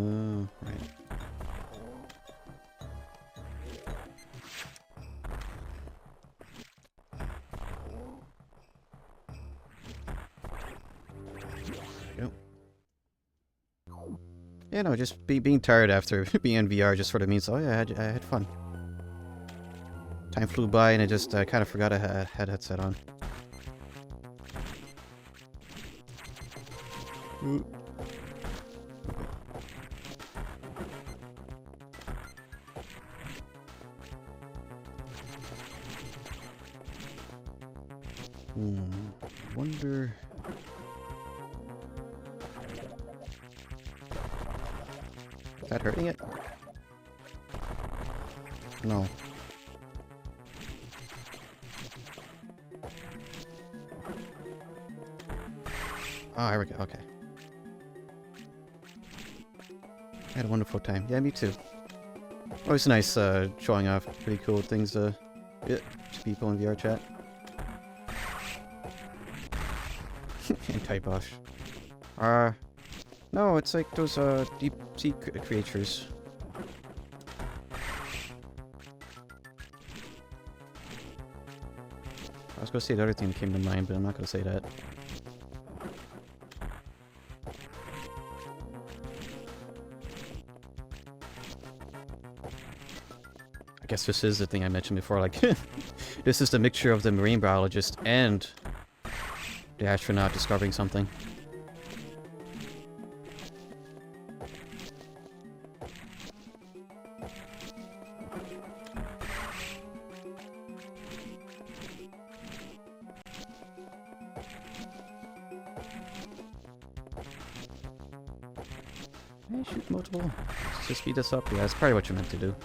Yeah, no, just being tired after being in VR just sort of means, oh yeah, I had fun. Time flew by and I just kind of forgot I had headset on. Ooh. Wonder. Is that hurting it? No. Oh, here we go. Okay. I had a wonderful time. Yeah, me too. Always nice showing off pretty cool things to people in VR chat. Anti-boss. No, it's like those deep sea creatures. I was gonna say the other thing that came to mind, but I'm not gonna say that. I guess this is the thing I mentioned before, like, this is the mixture of the marine biologist and the astronaut discovering something. Can I shoot multiple? To speed this up? Yeah, that's probably what you meant to do.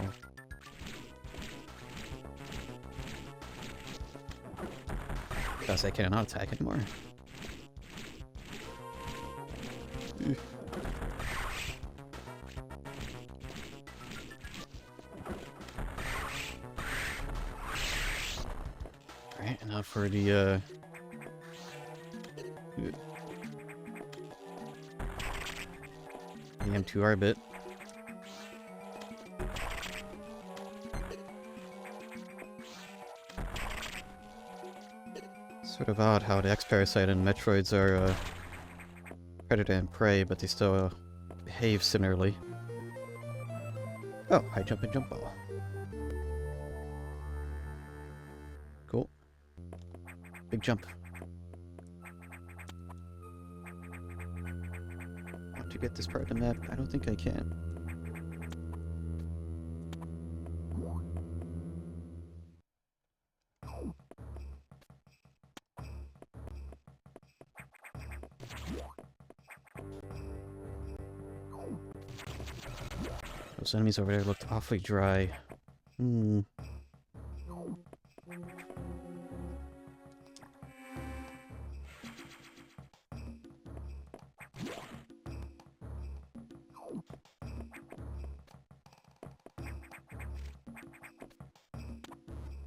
Oh. Because I cannot attack anymore. Alright, and now for the M2R bit. Sort of odd how the X-Parasite and Metroids are predator and prey, but they still behave similarly. Oh, high jump and jump ball. Cool. Big jump. Want to get this part of the map? I don't think I can. Those enemies over there looked awfully dry.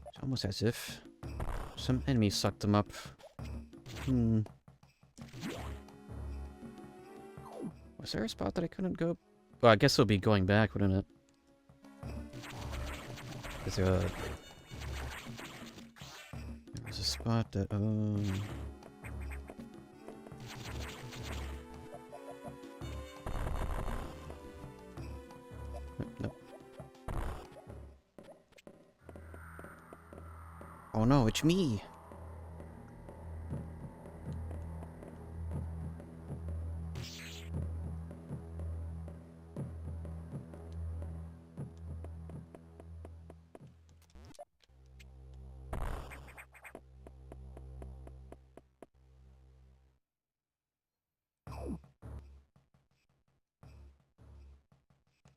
It's almost as if some enemy sucked them up. Was there a spot that I couldn't go? Well, I guess it'll be going back, wouldn't it? Is there a... There's a spot that... No. Oh no, it's me!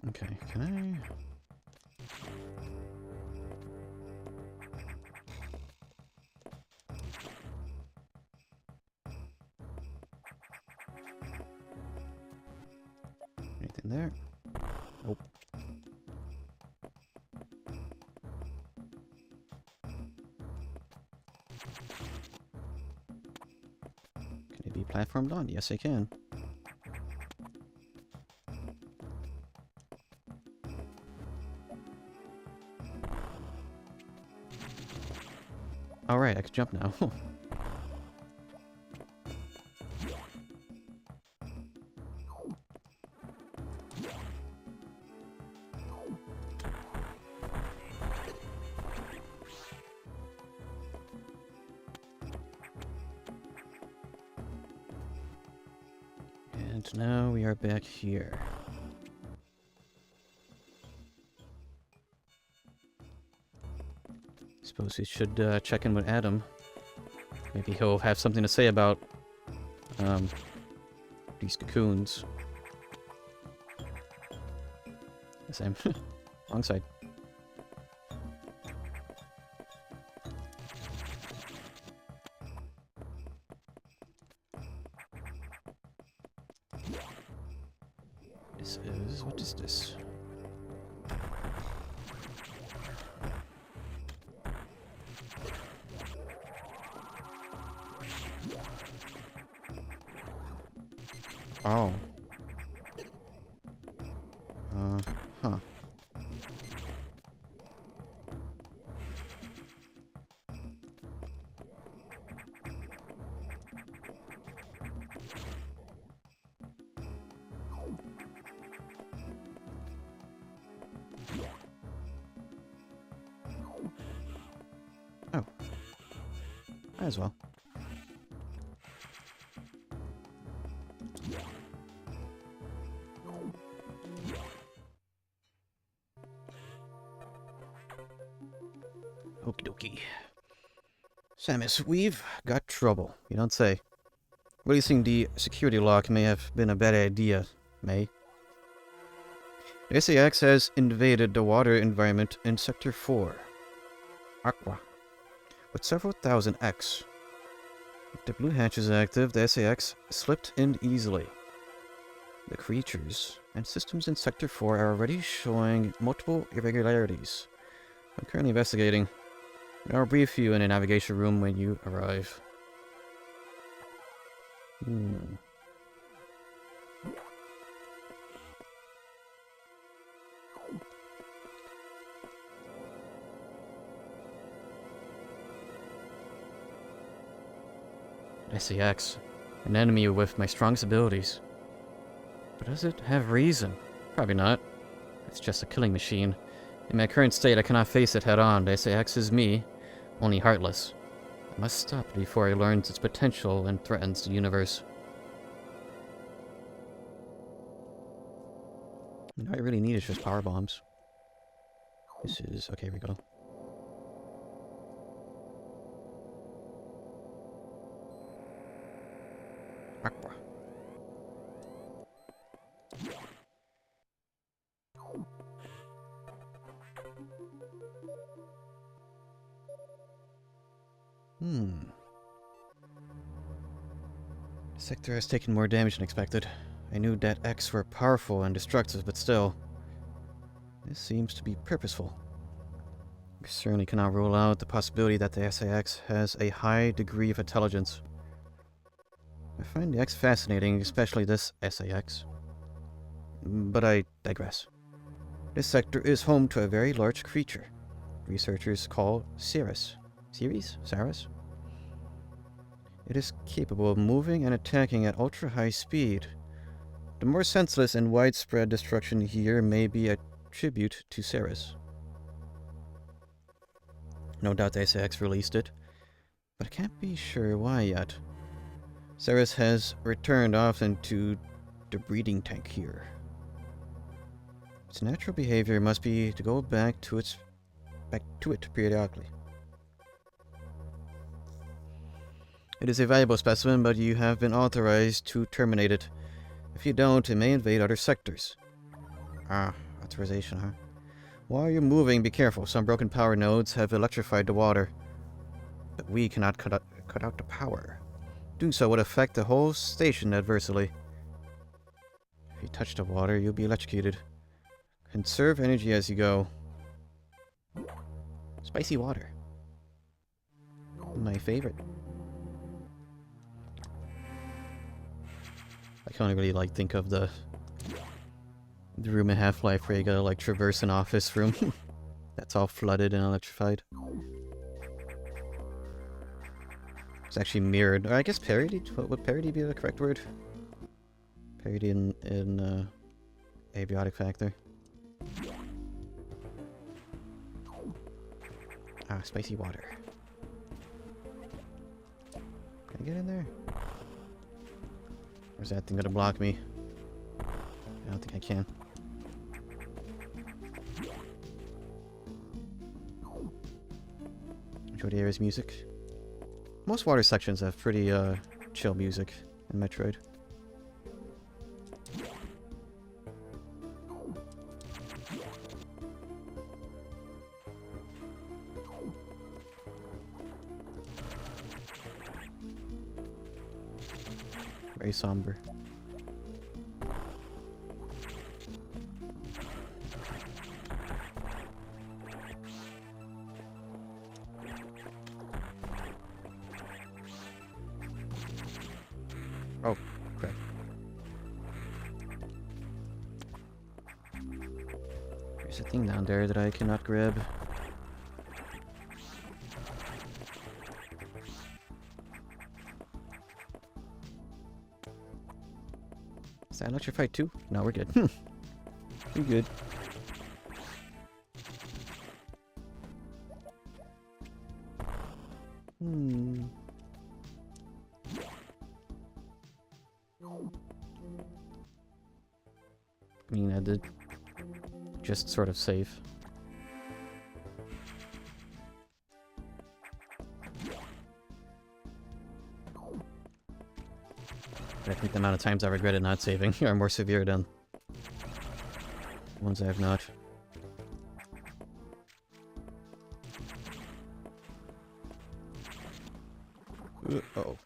Okay, can I... Anything there? Nope. Can it be platformed on? Yes, I can. Alright, I can jump now. And now we are back here. Suppose we should check in with Adam. Maybe he'll have something to say about these cocoons. Same. Wrong side. What is this? Oh. Huh. Oh. Might as well. Okie dokie. Samus, we've got trouble. You don't say. Releasing the security lock may have been a bad idea, May. The SAX has invaded the water environment in Sector 4. Aqua. With several thousand X. If the blue hatch is active, the SAX slipped in easily. The creatures and systems in Sector 4 are already showing multiple irregularities. I'm currently investigating. I'll brief you in a navigation room when you arrive. SAX, an enemy with my strongest abilities. But does it have reason? Probably not. It's just a killing machine. In my current state, I cannot face it head on. The SAX is me, only heartless. I must stop it before it learns its potential and threatens the universe. You know, I really need is just power bombs. This is... okay, here we go. Aqua. The sector has taken more damage than expected. I knew that X were powerful and destructive, but still. This seems to be purposeful. We certainly cannot rule out the possibility that the SAX has a high degree of intelligence. I find the X fascinating, especially this SAX. But I digress. This sector is home to a very large creature. Researchers call Ceres. Ceres? It is capable of moving and attacking at ultra-high speed. The more senseless and widespread destruction here may be a tribute to Ceres. No doubt the SAX released it, but I can't be sure why yet. Ceres has returned often to the breeding tank here. Its natural behavior must be to go back to it periodically. It is a valuable specimen, but you have been authorized to terminate it. If you don't, it may invade other sectors. Ah, authorization, huh? While you're moving, be careful. Some broken power nodes have electrified the water. But we cannot cut out the power. Doing so would affect the whole station adversely. If you touch the water, you'll be electrocuted. Conserve energy as you go. Spicy water. My favorite. I can't really think of the room in Half-Life where you gotta traverse an office room that's all flooded and electrified. It's actually mirrored, or I guess parodied. Would parody be the correct word? Parody in abiotic factor. Ah, spicy water. Can I get in there? Or is that thing gonna block me? I don't think I can. Enjoy the area's music. Most water sections have pretty chill music in Metroid. Very somber. Oh, crap. There's a thing down there that I cannot grab. Is that electrified too? No, we're good. We're good. I mean, I did just sort of save. But I think the amount of times I regretted not saving are more severe than the ones I have not. Uh-oh.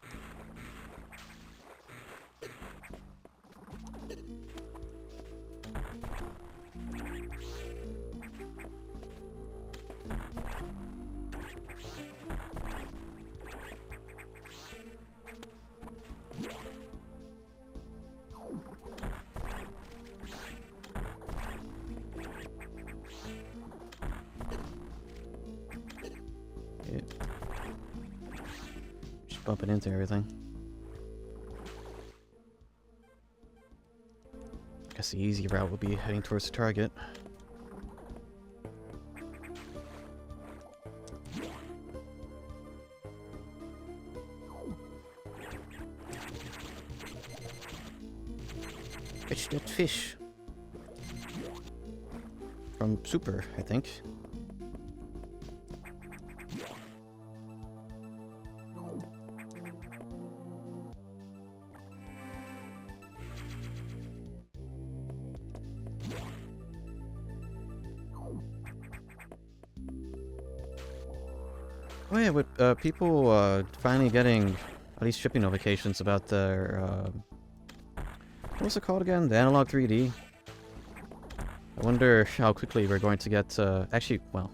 Just bumping into everything. I guess the easy route will be heading towards the target. Catch that fish. From Super, I think. Oh yeah, with people finally getting at least shipping notifications about their what was it called again? The Analog 3D. I wonder how quickly we're going to get actually, well,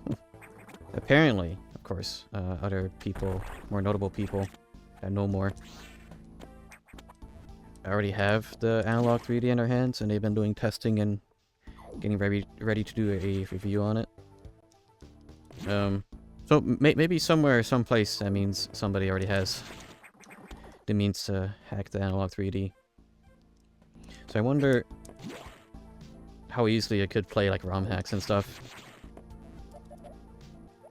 apparently, of course, other people, more notable people that know more, already have the Analog 3D in their hands, and they've been doing testing and getting ready to do a review on it. So maybe somewhere, someplace, that means somebody already has the means to hack the Analog 3D. So I wonder how easily it could play like ROM hacks and stuff.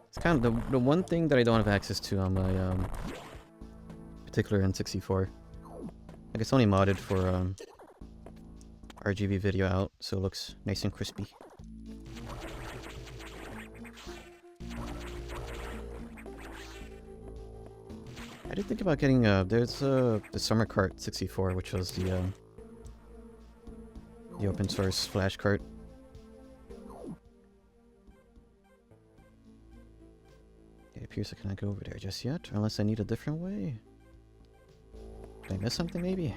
It's kind of the one thing that I don't have access to on my particular N64. Like it's only modded for RGB video out, so it looks nice and crispy. I did think about getting there's the Summer Cart 64, which was the open source flash cart. It appears I cannot go over there just yet, unless I need a different way. Did I miss something maybe?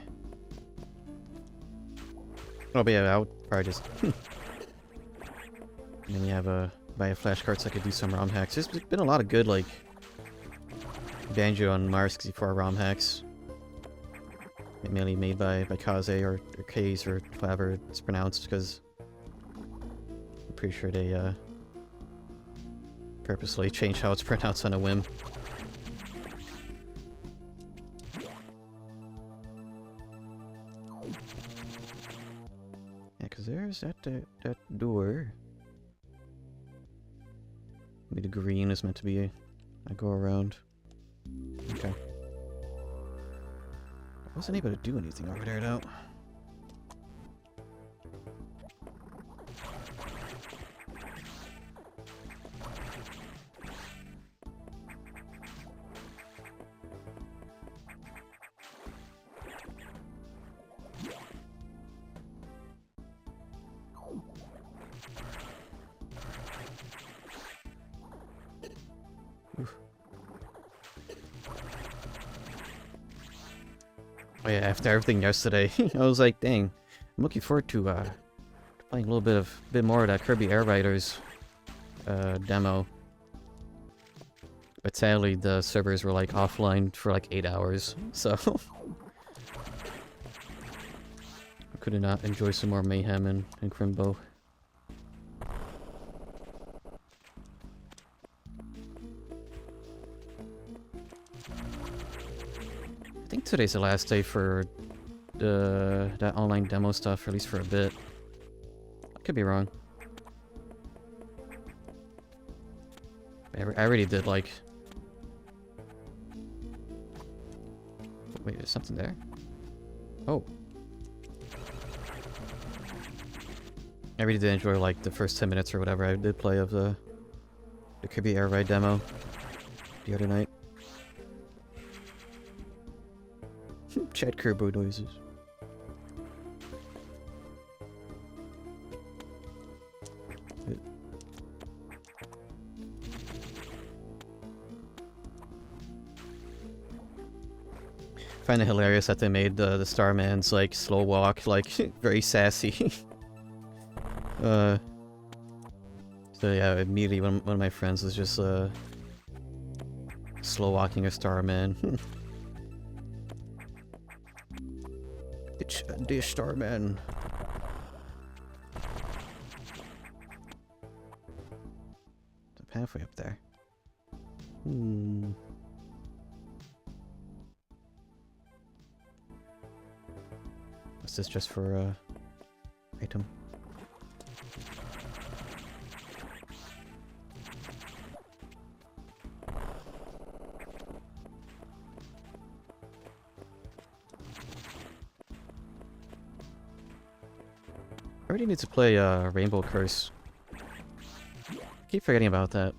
Oh, but yeah, I would probably just and then you have buy a flash cart so I could do some ROM hacks. There's been a lot of good like Banjo and Mario 64 ROM hacks. Mainly made by Kaze or Kaze or however it's pronounced, because I'm pretty sure they purposely changed how it's pronounced on a whim. Yeah, because there's that door. Maybe the green is meant to be a go around. Okay. Wasn't able to do anything over there though. Oh yeah, after everything yesterday, I was like, dang, I'm looking forward to playing a bit more of that Kirby Air Riders demo. But sadly, the servers were like offline for like 8 hours, so I could not enjoy some more Mayhem and Crimbo. I think today's the last day for that online demo stuff, or at least for a bit. I could be wrong. I already did like... Wait, there's something there? Oh. I really did enjoy like the first 10 minutes or whatever I did play of the Kirby Air Ride demo the other night. Chad Kerbo noises. I find it hilarious that they made the Starman's like slow walk like very sassy. So yeah, immediately one of my friends was just slow walking a Starman. It's the Starman. I'm halfway up there. What's this just for item? I already need to play Rainbow Curse. I keep forgetting about that.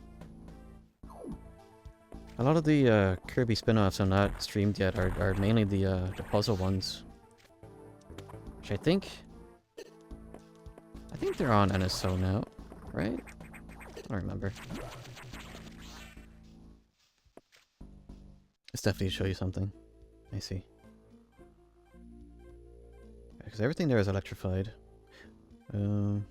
A lot of the Kirby spin-offs I'm not streamed yet are mainly the puzzle ones. Which I think they're on NSO now, right? I don't remember. Let's definitely show you something. I see. Because everything there is electrified. Did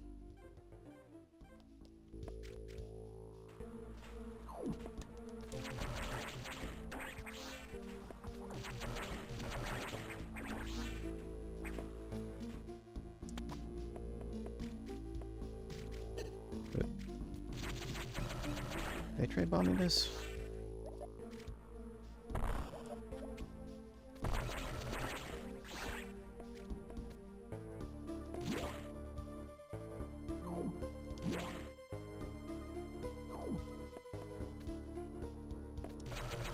I try bombing this?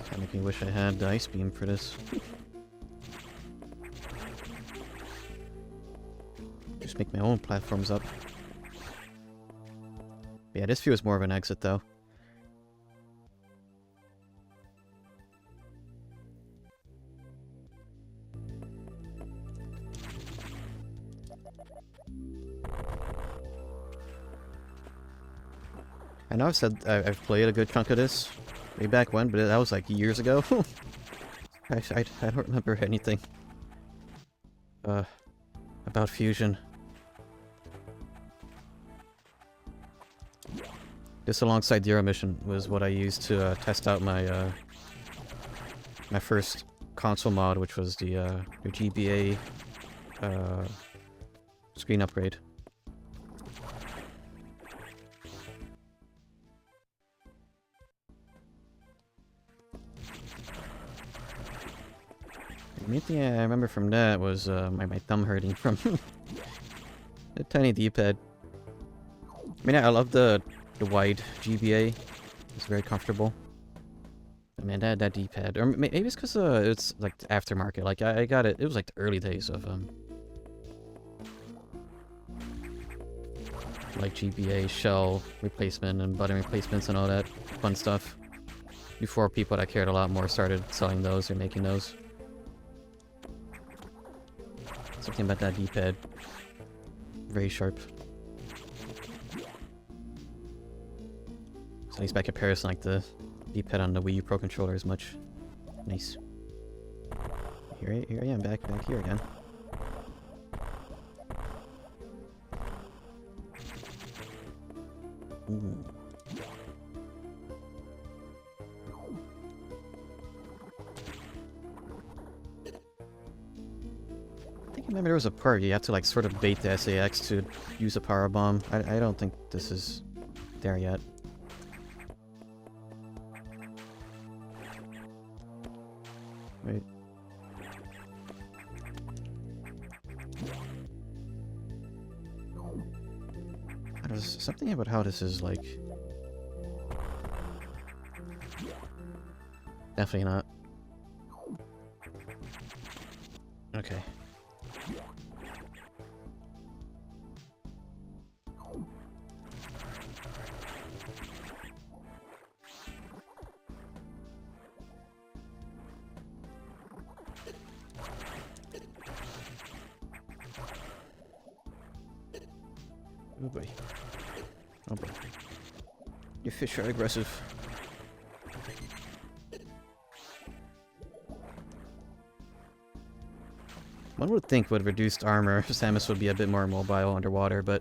Kinda make me wish I had the ice beam for this. Just make my own platforms up. Yeah, this feels more of an exit though. I know I've said I've played a good chunk of this way back when, but that was like years ago. I don't remember anything about Fusion. This alongside the Euro mission was what I used to test out my my first console mod, which was the GBA screen upgrade. The main thing I remember from that was my thumb hurting from the tiny D-pad. I mean, I love the wide GBA. It's very comfortable. Man, that D-pad, or maybe it's because it's like the aftermarket. Like I got it. It was like the early days of like GBA shell replacement and button replacements and all that fun stuff. Before people that cared a lot more started selling those or making those. Something about that D-pad. Very sharp. So at least by comparison, like the D-pad on the Wii U Pro Controller is much nice. Here I am, back here again. Ooh. I think I remember there was a part you have to like sort of bait the SAX to use a power bomb. I don't think this is there yet. Wait. There's something about how this is like... Definitely not. Okay. Oh boy. Oh boy. Your fish are aggressive. One would think with reduced armor, Samus would be a bit more mobile underwater, but...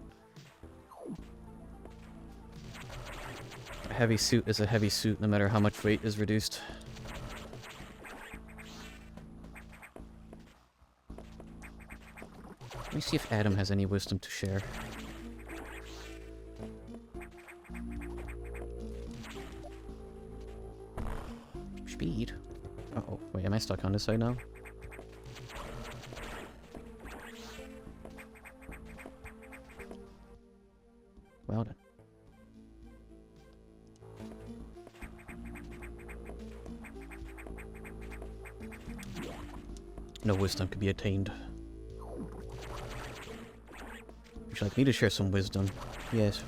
a heavy suit is a heavy suit no matter how much weight is reduced. Let me see if Adam has any wisdom to share. Speed? Uh-oh. Wait, am I stuck on this side now? Well done. No wisdom could be attained. Would you like me to share some wisdom? Yes.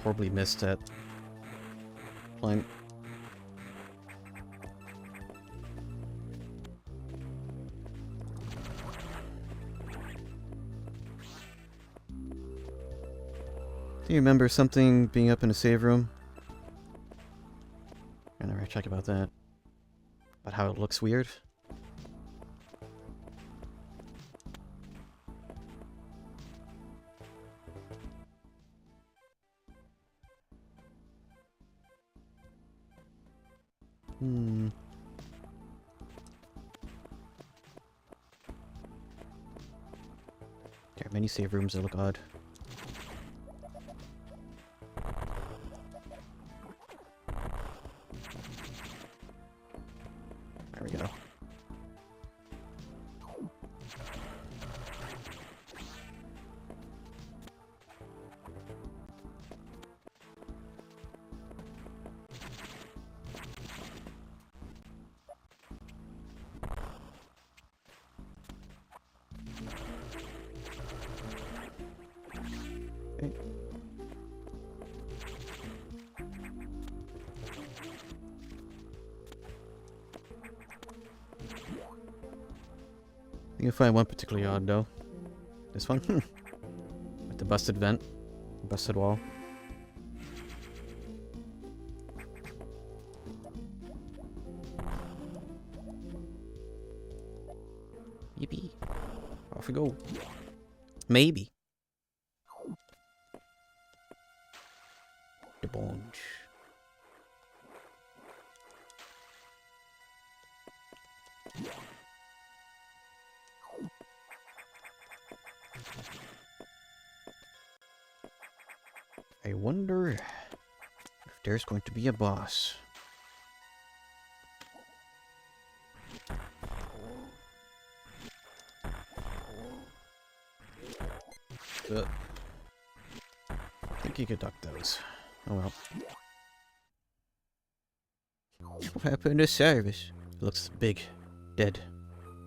Horribly missed that climb. Do you remember something being up in a save room? I never check about that. About how it looks weird. There are many save rooms that look odd. There we go. Okay. I think I find one particularly odd though. This one? With the busted vent. Busted wall. Yippee. Off we go. Maybe. The bunch. wonder if there's going to be a boss. I think you could duck those. Oh well. What happened to Cyrus? Looks big. Dead.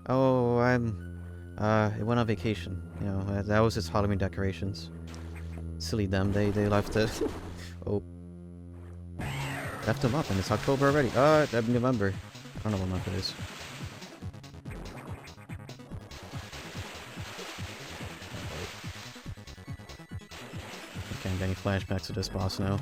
Oh, it went on vacation. You know, that was his Halloween decorations. Silly them, they left it. Oh. Left him up and it's October already. November. I don't know what month it is. I can't get any flashbacks to this boss now.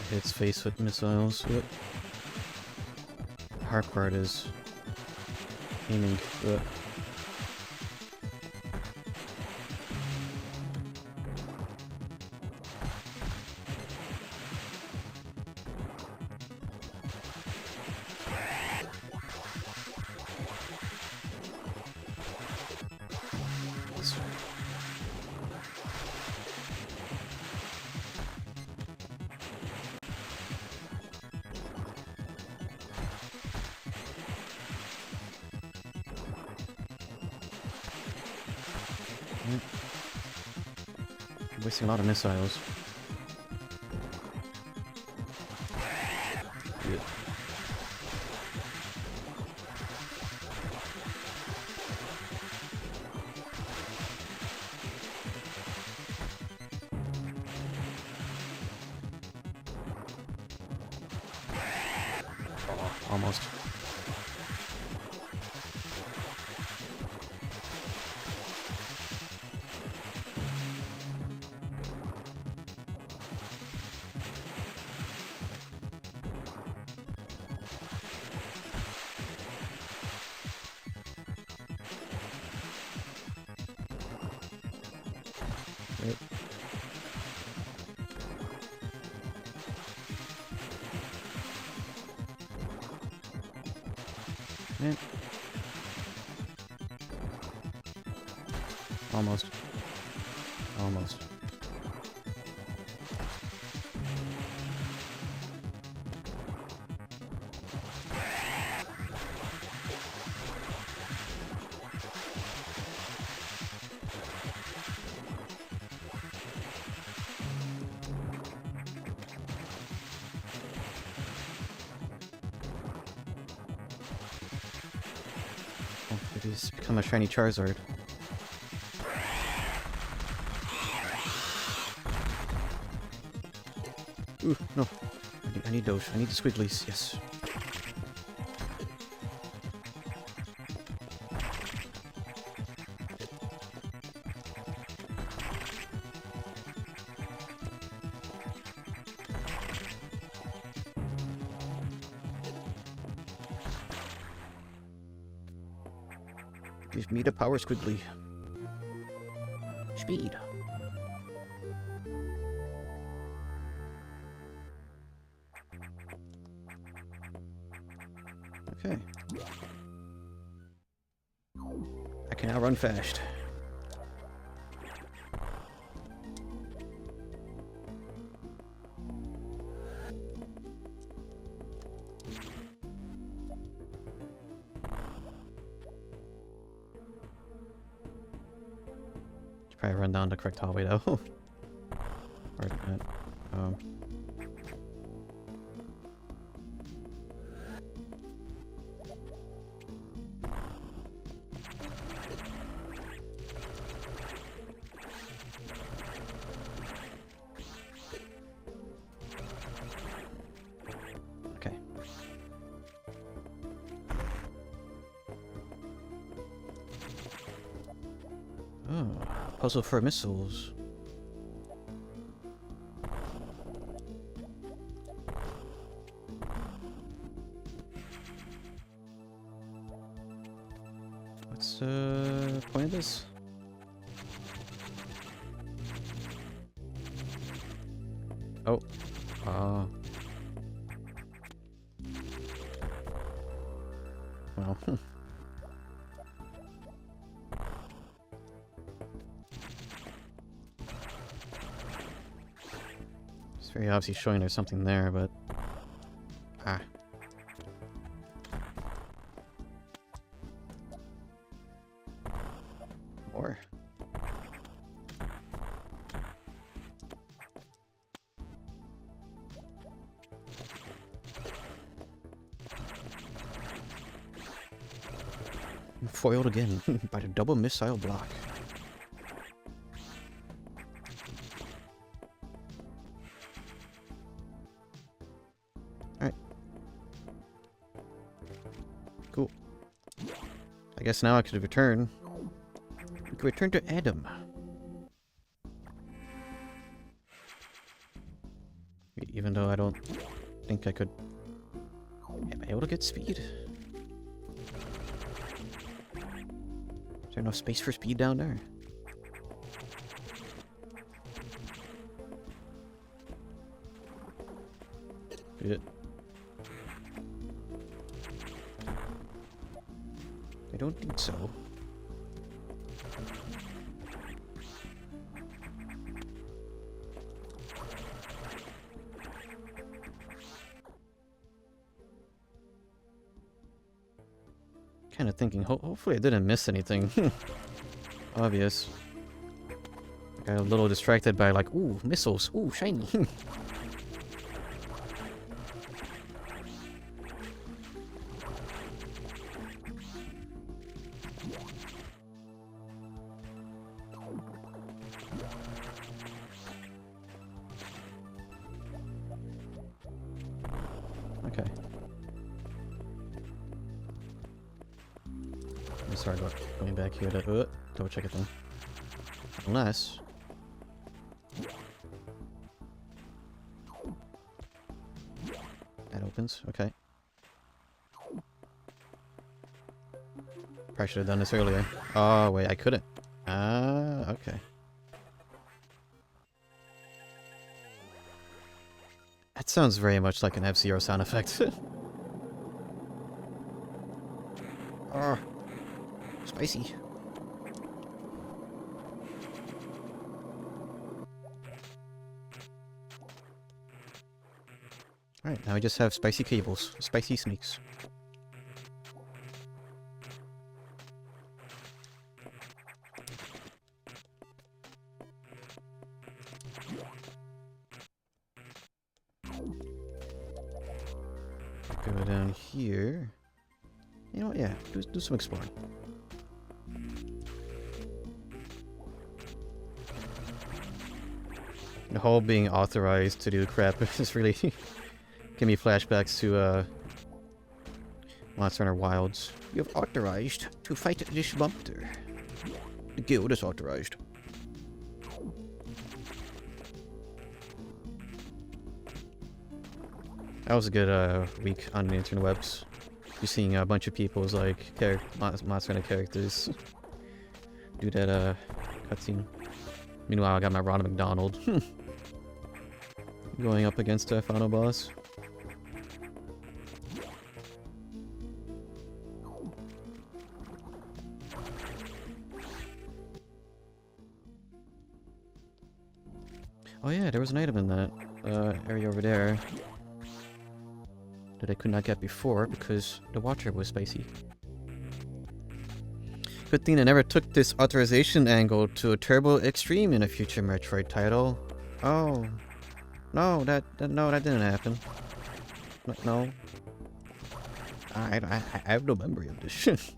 Hits face with missiles. Hard part is aiming. Wasting a lot of missiles. Yeah. Oh, almost. Yep. Man. Almost. Almost. He's become a shiny Charizard. Ooh, no. I need those. I need the squigglies. Yes. Give me the power squiggly. Speed. Okay. I can now run fast. Probably run down the correct hallway though. Or that. Okay. Oh, puzzle for missiles. What's the point of this? Oh. Well. It's very obviously showing there's something there, but... Ah. More. Foiled again by the double missile block. Alright. Cool. I guess now I could return. We could return to Adam. Even though I don't think I could... Am I able to get speed? Is there enough space for speed down there? Yeah. I don't think so. Kind of thinking, hopefully I didn't miss anything. Obvious. Got a little distracted by like, ooh, missiles, ooh, shiny. Okay. Sorry about going back here to double check it then. Unless that opens, okay. Probably should have done this earlier. Oh wait, I couldn't. Ah, okay. That sounds very much like an F-Zero sound effect. Oh. Spicy. Alright, now we just have spicy cables. Spicy sneaks. Go down here. You know what, yeah, do some exploring. The whole being authorized to do crap is really give me flashbacks to Monster Hunter Wilds. You have authorized to fight this monster. The guild is authorized. That was a good week on the interwebs. You're seeing a bunch of people's like Monster Hunter characters do that cutscene. Meanwhile, I got my Ronald McDonald going up against a final boss. Oh yeah, there was an item in that area over there that I could not get before because the water was spicy. Good thing I never took this authorization angle to a turbo extreme in a future Metroid title. Oh. No, that didn't happen. No. I have no memory of this shit.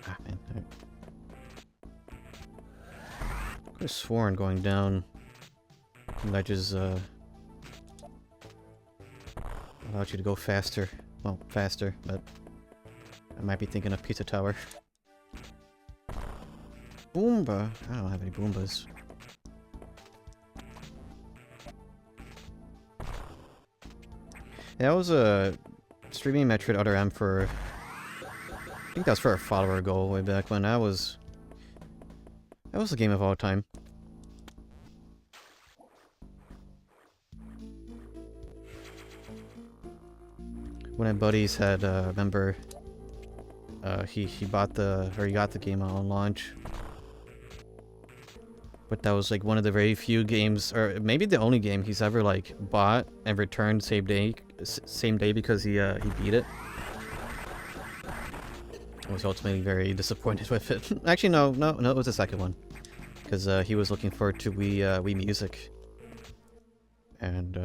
Ah, man. I could have sworn going down ledges allowed you to go faster. Well, faster, but I might be thinking of Pizza Tower. Boomba! I don't have any Boombas. Yeah, I was streaming Metroid Other M for... I think that was for a follower goal way back when. That was a game of all time. One of my buddies had, remember, he got the game on launch. But that was like one of the very few games, or maybe the only game he's ever like bought and returned same day because he beat it. I was ultimately very disappointed with it. Actually, no, it was the second one, because he was looking forward to Wii Music, and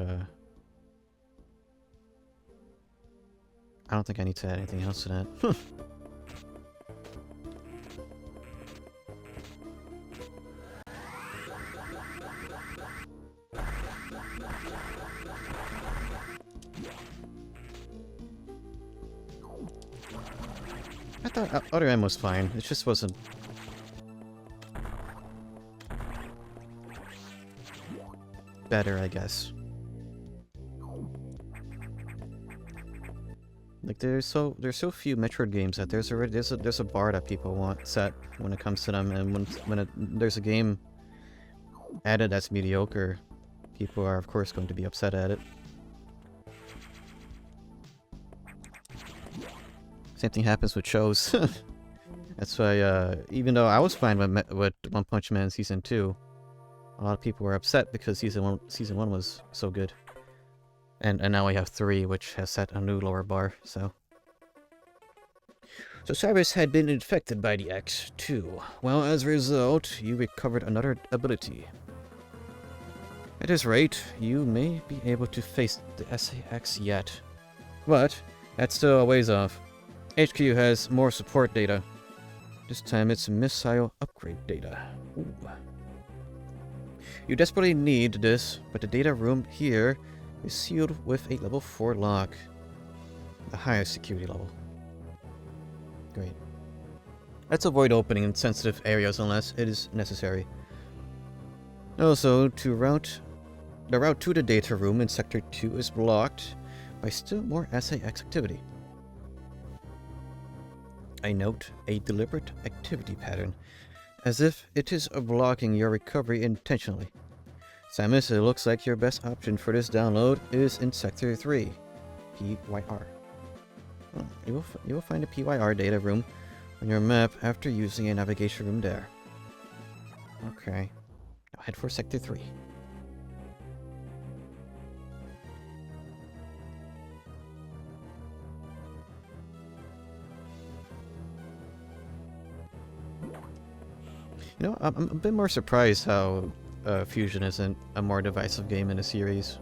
I don't think I need to add anything else to that. I thought Other M was fine. It just wasn't... better, I guess. Like there's so few Metroid games that there's a bar that people want set when it comes to them, and when there's a game added that's mediocre, people are of course going to be upset at it. Same thing happens with shows. That's why, even though I was fine with One Punch Man Season 2, a lot of people were upset because Season 1 was so good. And now we have 3, which has set a new lower bar, so... So Cyrus had been infected by the X, too. Well, as a result, you recovered another ability. At this rate, you may be able to face the SA-X yet. But, that's still a ways off. HQ has more support data. This time it's missile upgrade data. Ooh. You desperately need this, but the data room here is sealed with a level 4 lock. The highest security level. Great. Let's avoid opening in sensitive areas unless it is necessary. Also, the route to the data room in Sector 2 is blocked by still more SA-X activity. I note a deliberate activity pattern, as if it is blocking your recovery intentionally. Samus, it looks like your best option for this download is in Sector 3, PYR. Well, you will find a PYR data room on your map after using a navigation room there. Okay, now head for Sector 3. You know, I'm a bit more surprised how Fusion isn't a more divisive game in the series.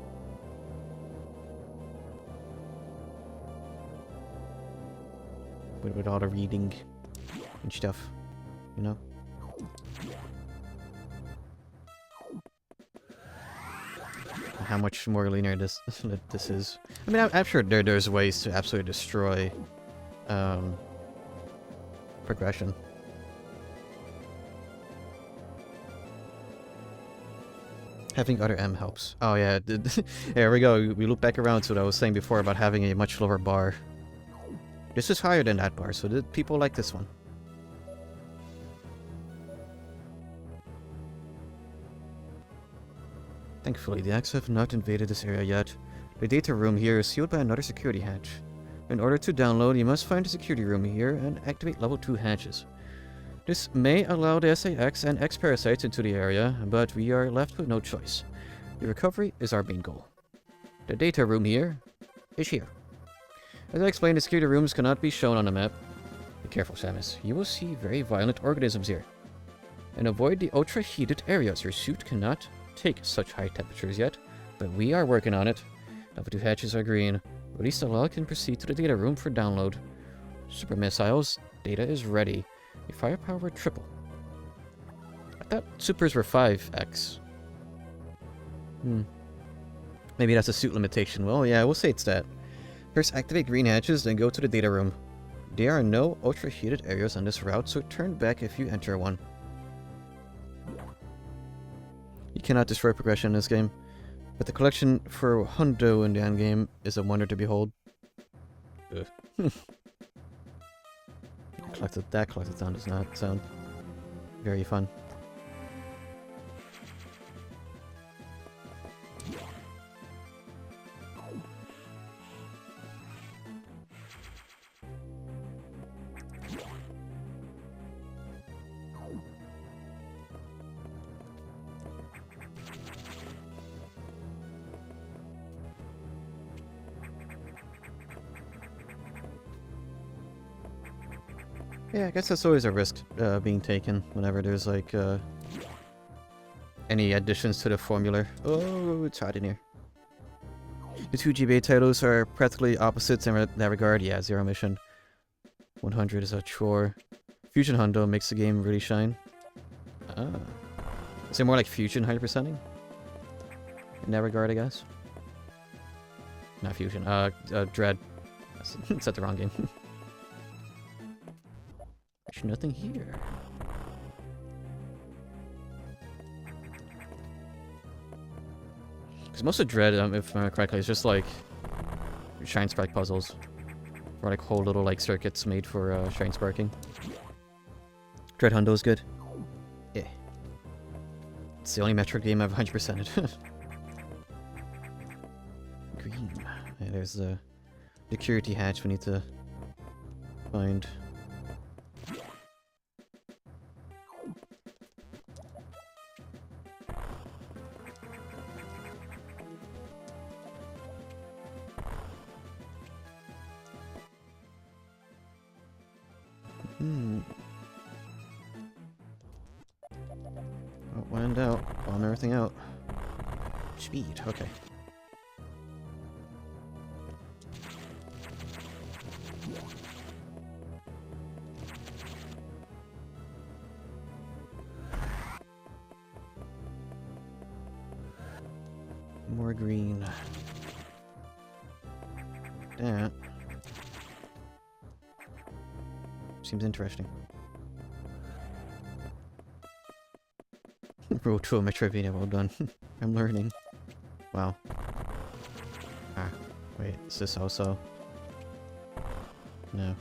With all the reading and stuff, you know? And how much more linear this is. I mean, I'm sure there's ways to absolutely destroy progression. Having Other M helps. Oh yeah, there we go. We loop back around to what I was saying before about having a much lower bar. This is higher than that bar, so did people like this one? Thankfully, the X have not invaded this area yet. The data room here is sealed by another security hatch. In order to download, you must find the security room here and activate level 2 hatches. This may allow the SA-X and X-Parasites into the area, but we are left with no choice. The recovery is our main goal. The data room here is here. As I explained, the security rooms cannot be shown on the map. Be careful, Samus. You will see very violent organisms here. And avoid the ultra-heated areas. Your suit cannot take such high temperatures yet, but we are working on it. Level 2 hatches are green. Release the log and proceed to the data room for download. Super missiles. Data is ready. Your firepower triple. I thought supers were 5x. Maybe that's a suit limitation. Well, yeah, we'll say it's that. First, activate green hatches, then go to the data room. There are no ultra-heated areas on this route, so turn back if you enter one. You cannot destroy progression in this game. But the collection for Hundo in the endgame is a wonder to behold. That collected sound does not sound very fun. Yeah, I guess that's always a risk being taken whenever there's like any additions to the formula. Oh, it's hot in here. The two GBA titles are practically opposites in that regard. Yeah, Zero Mission 100 is a chore. Fusion Hundo makes the game really shine. Ah. Is it more like Fusion 100%ing? In that regard, I guess? Not Fusion. Dread. That's the wrong game. There's nothing here. Because most of Dread, if I remember correctly, is just like Shine Spark puzzles. Or like whole little like circuits made for Shine Sparking. Dread Hundo is good. Yeah. It's the only Metroid game I've 100%ed. Green. Yeah, there's the security hatch we need to find. Oh, when in doubt, bomb everything out. Speed, okay. More green. That seems interesting. Road to a Metroidvania, well done. I'm learning. Wow. Ah, wait, is this also? No.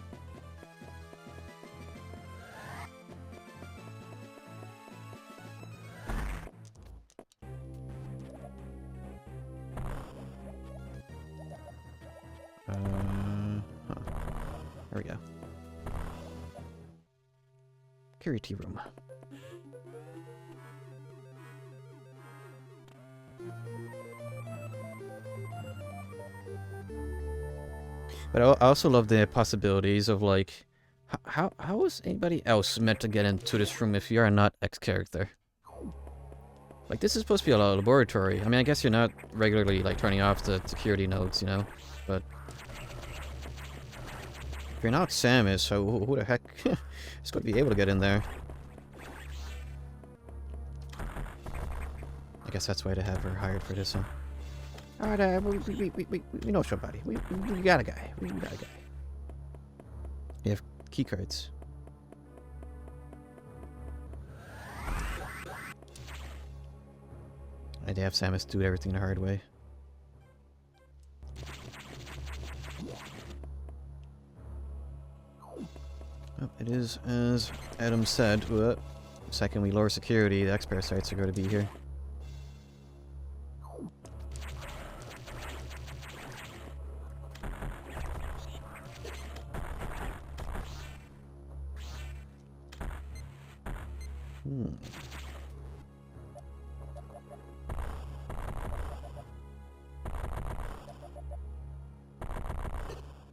Huh. There we go. Security room. But I also love the possibilities of like, how is anybody else meant to get into this room if you are not X character? Like, this is supposed to be a laboratory. I mean, I guess you're not regularly like turning off the security nodes, you know, but if you're not Samus, so who the heck is going to be able to get in there? I guess that's why they have her hired for this one. Alright, we know somebody. We got a guy. We got a guy. You have key cards. I'd have Samus do everything the hard way. Oh, it is as Adam said. The second we lower security, the expert sites are going to be here.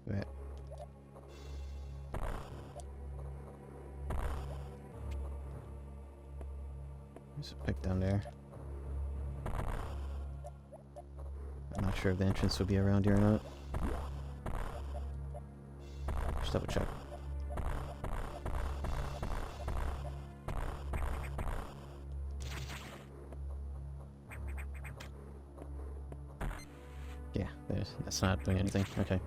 Right. There's a pick down there. I'm not sure if the entrance will be around here or not. Just double check. Yeah, that's not doing anything. Okay.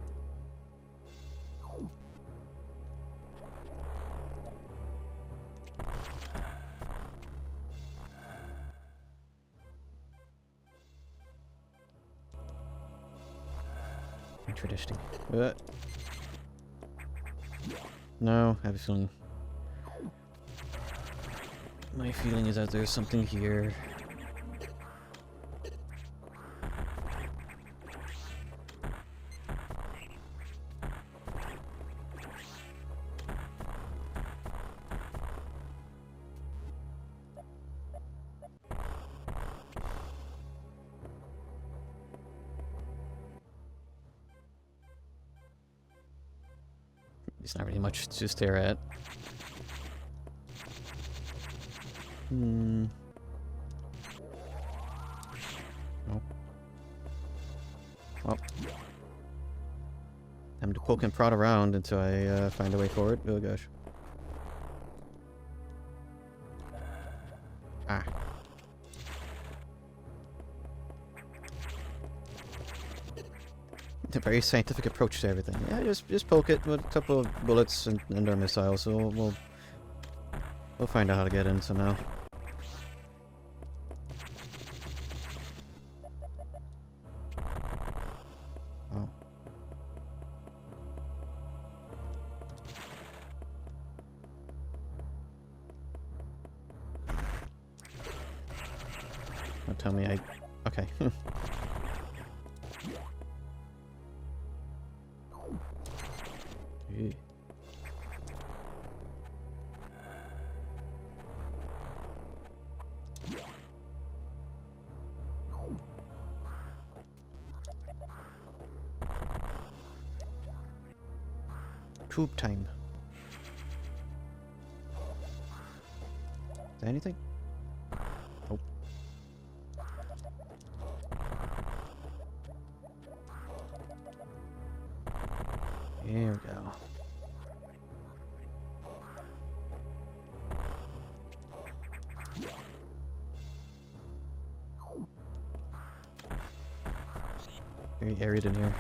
interesting. No, I have a feeling. My feeling is that there's something here. There's not really much to stare at. Nope. Well. Time to poke and prod around until I find a way forward. Oh gosh. Ah. A very scientific approach to everything. Yeah, just poke it with a couple of bullets and their missiles, so we'll find out how to get in somehow. Oh. Don't tell me I... Okay. Tube time. Is there anything? Oh. Here we go. Very arid in here.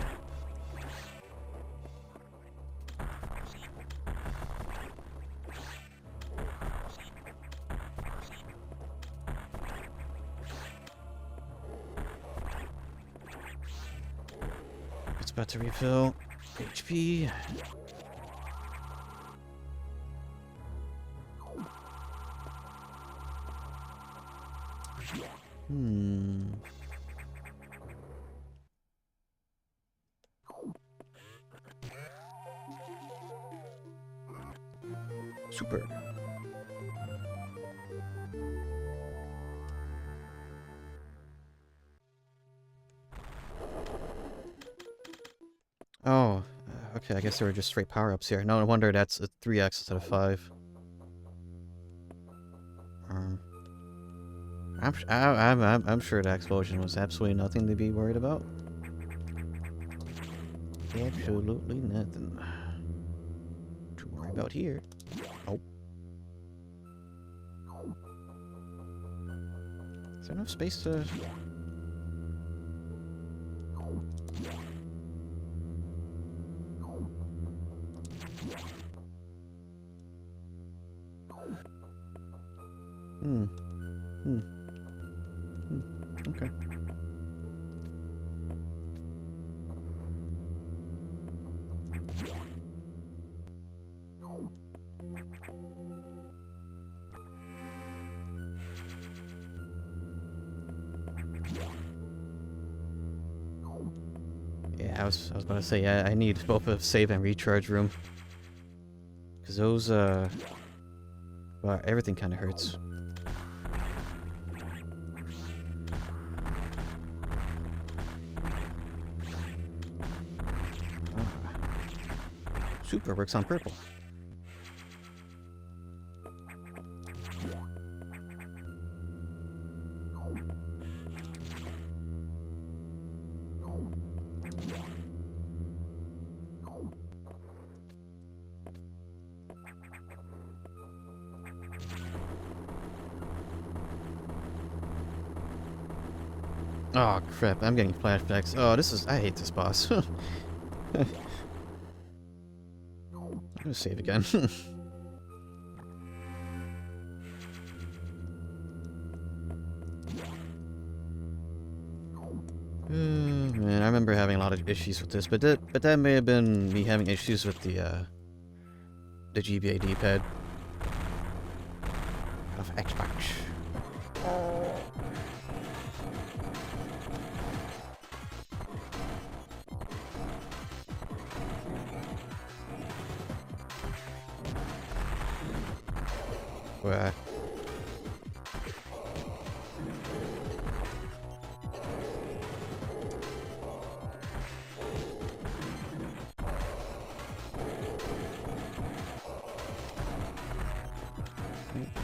It's about to refill HP. Super. Oh, okay, I guess they were just straight power-ups here. No wonder that's a 3x instead of 5. I'm sure that explosion was absolutely nothing to be worried about. Absolutely nothing to worry about here. Oh. Is there enough space to... Okay. Yeah, I was about to say, I need both a save and recharge room. Because those, well, everything kind of hurts. Super works on purple. Oh crap, I'm getting flashbacks. Oh, I hate this boss. I'm gonna save again. Man, I remember having a lot of issues with this, but that may have been me having issues with the GBA D-pad of Xbox. Where?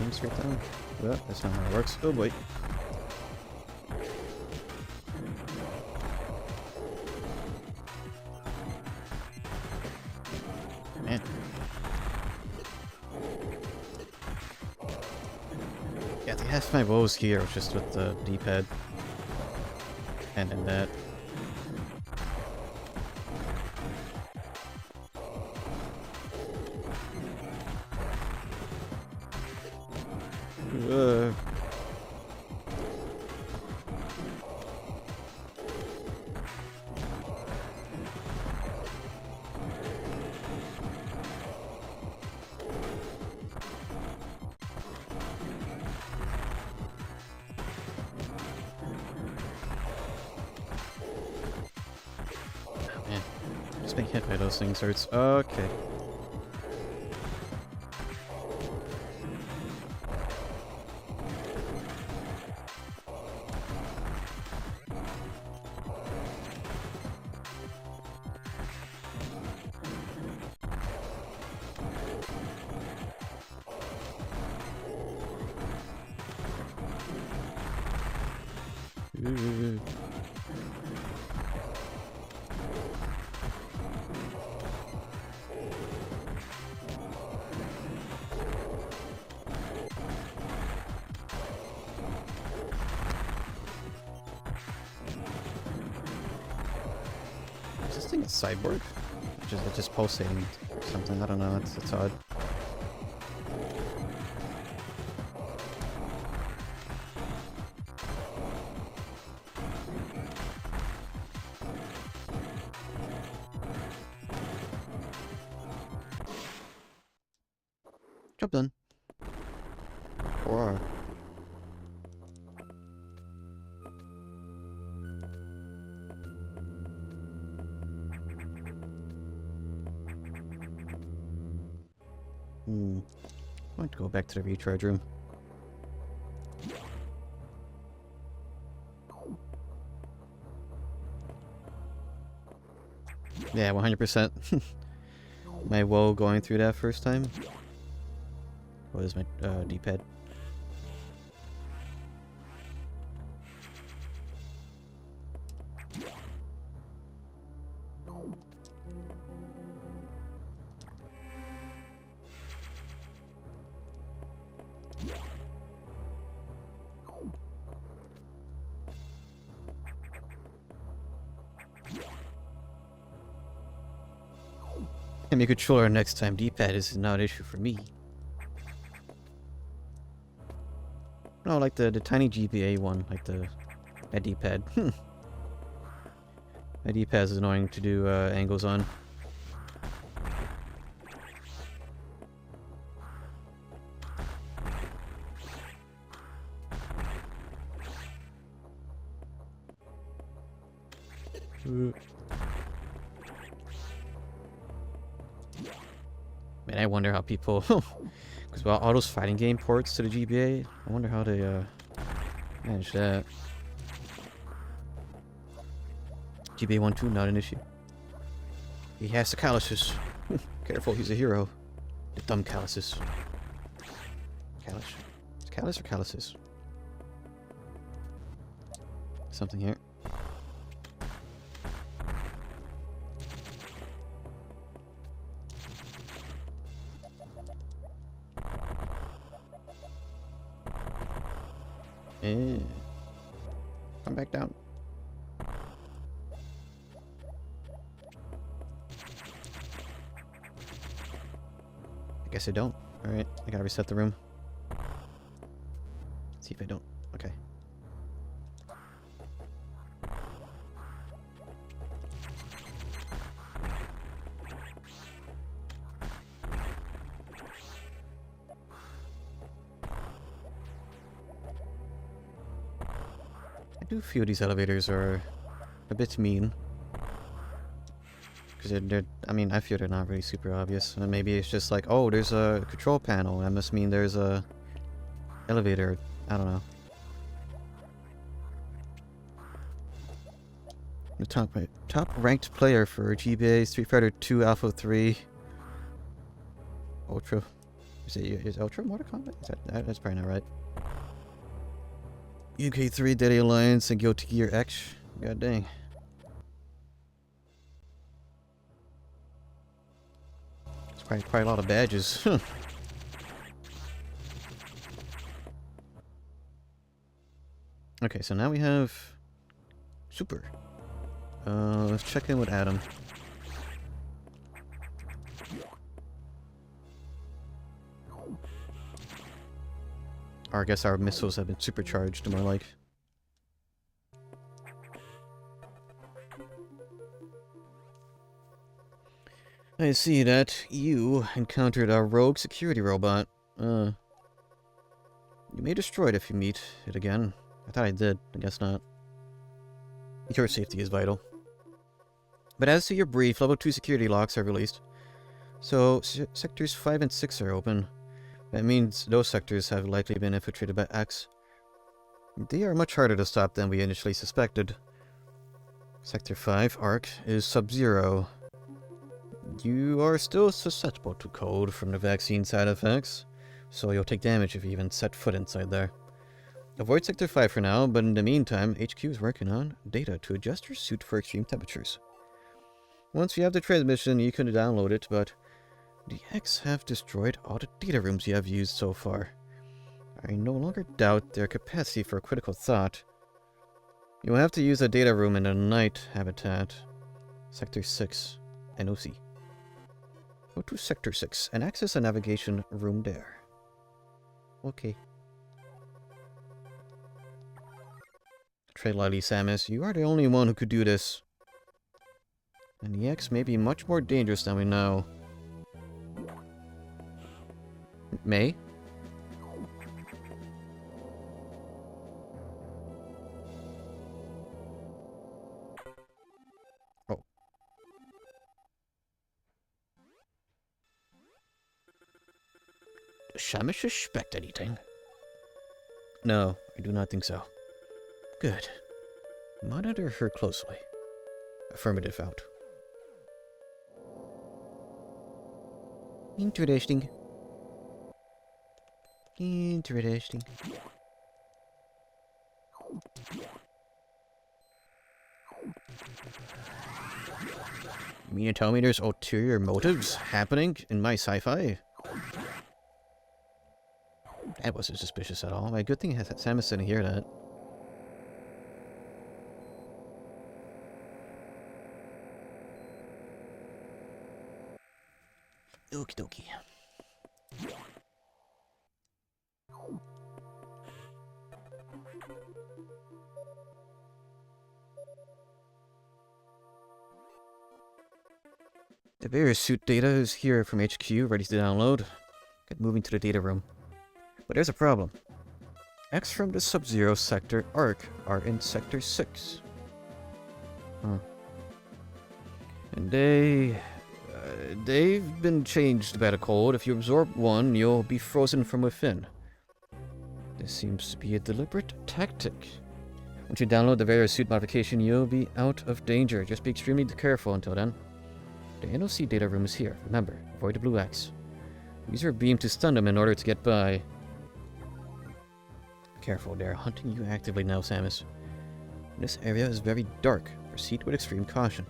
Aim straight down. Well, that's not how it works. Oh boy. Man. Yeah, I think half my woes here are just with the D-pad. And in that. Man, just being hit by those things hurts. Okay. Ooh. Is this thing a cyborg? Just pulsating something, I don't know, it's odd. Job done. Or I'm going to go back to the recharge room. Yeah, 100%. My woe going through that first time was my D-pad. Give me a controller next time. D-pad is not an issue for me. No, like the tiny GBA one, like that D-pad. That D-pad is annoying to do angles on. Man, I wonder how people, because well, all those fighting game ports to the GBA, I wonder how they manage that. GBA 1.2, not an issue. He has the calluses. Careful, he's a hero. The dumb calluses. Callus? Is it callus or calluses? Something here. Come back down. I guess I don't. Alright, I gotta reset the room. See if I don't. Okay. do feel these elevators are a bit mean. Because I mean, I feel they're not really super obvious. And maybe it's just like, oh, there's a control panel. That must mean there's a elevator. I don't know. The top ranked player for GBA Street Fighter 2 Alpha 3 Ultra. Is Ultra Mortal Kombat? That's probably not right. UK3 Daddy Alliance and Guilty Gear X. God dang. It's probably quite a lot of badges. Okay, so now we have Super. Let's check in with Adam. Or I guess our missiles have been supercharged, more like. I see that you encountered a rogue security robot. You may destroy it if you meet it again. I thought I did. I guess not. Your safety is vital. But as to your brief, level 2 security locks are released. So, sectors 5 and 6 are open. That means those sectors have likely been infiltrated by X. They are much harder to stop than we initially suspected. Sector 5, Arc, is Sub-Zero. You are still susceptible to cold from the vaccine side effects, so you'll take damage if you even set foot inside there. Avoid Sector 5 for now, but in the meantime, HQ is working on data to adjust your suit for extreme temperatures. Once you have the transmission, you can download it, but the X have destroyed all the data rooms you have used so far. I no longer doubt their capacity for critical thought. You will have to use a data room in a night habitat. Sector 6, NOC. Go to Sector 6 and access a navigation room there. Okay. Tread lightly, Samus. You are the only one who could do this. And the X may be much more dangerous than we know. May? Oh. Does Samus suspect anything? No, I do not think so. Good. Monitor her closely. Affirmative out. Interesting. Interesting. You mean to tell me there's ulterior motives happening in my sci-fi? That wasn't suspicious at all. My good thing Samus didn't hear that. Okie dokie. The various suit data is here from HQ, ready to download. Get moving to the data room. But there's a problem. X from the Sub-Zero sector ARC are in Sector 6. Huh. And they've been changed by the cold. If you absorb one, you'll be frozen from within. This seems to be a deliberate tactic. Once you download the various suit modification, you'll be out of danger. Just be extremely careful until then. The NOC data room is here. Remember, avoid the blue X. Use your beam to stun them in order to get by. Careful, they're hunting you actively now, Samus. This area is very dark. Proceed with extreme caution.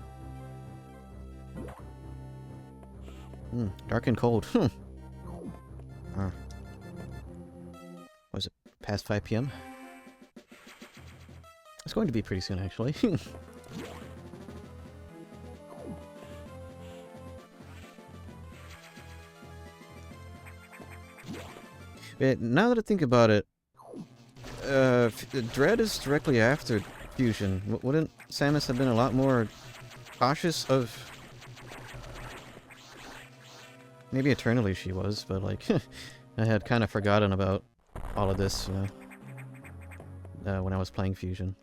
Dark and cold. Was it past 5 p.m.? It's going to be pretty soon, actually. Now that I think about it, Dread is directly after Fusion. Wouldn't Samus have been a lot more cautious of... Maybe eternally she was, but like, I had kind of forgotten about all of this when I was playing Fusion.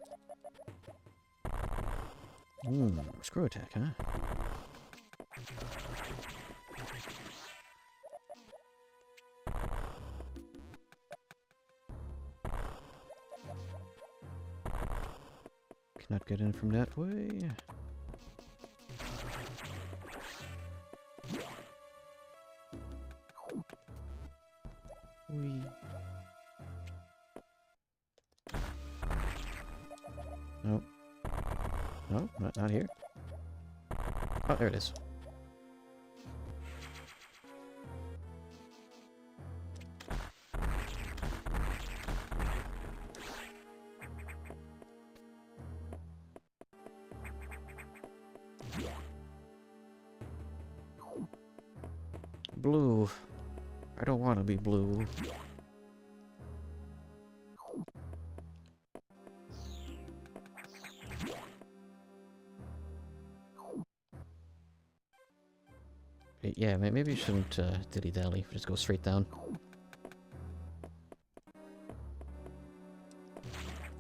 Screw attack, huh? Cannot get in from that way. Whee. Nope. No, not here. Oh, there it is. Blue. I don't want to be blue. Yeah, maybe you shouldn't dilly-dally. Just go straight down.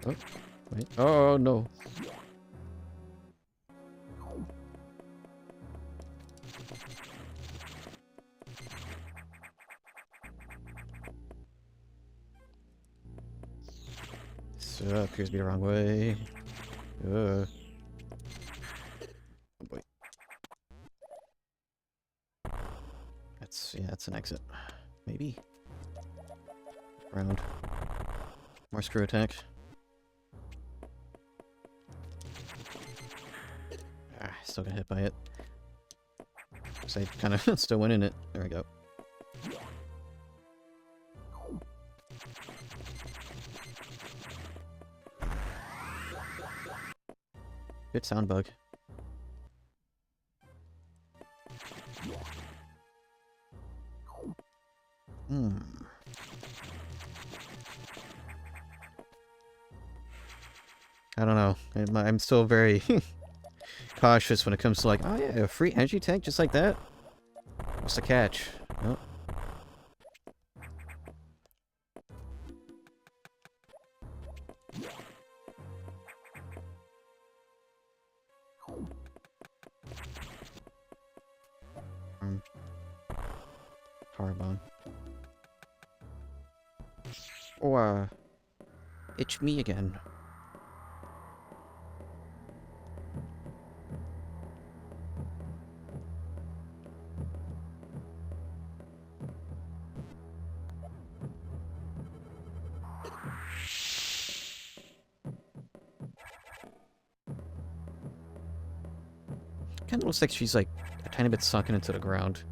Oh, wait. Oh, no. This appears to be the wrong way. Oh boy. That's an exit. Maybe. Round. More screw attack. Still got hit by it. So I kind of still went in it. There we go. Good sound bug. I don't know. I'm still very cautious when it comes to like, oh yeah, a free energy tank just like that? What's the catch? Oh. Power bomb. Oh, it's me again. Kind of looks like she's like a tiny bit sunken into the ground.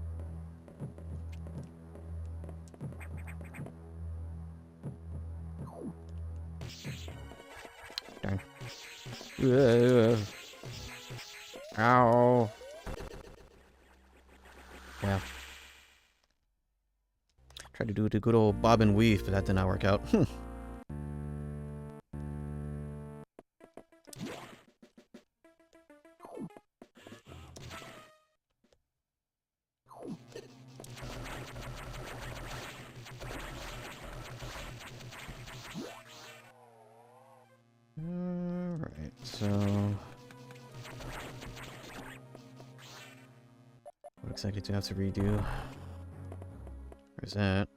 Darn. Ow. Yeah. Tried to do the good old bob and weave, but that did not work out. Alright, so... what exactly do I have to redo? Where's that?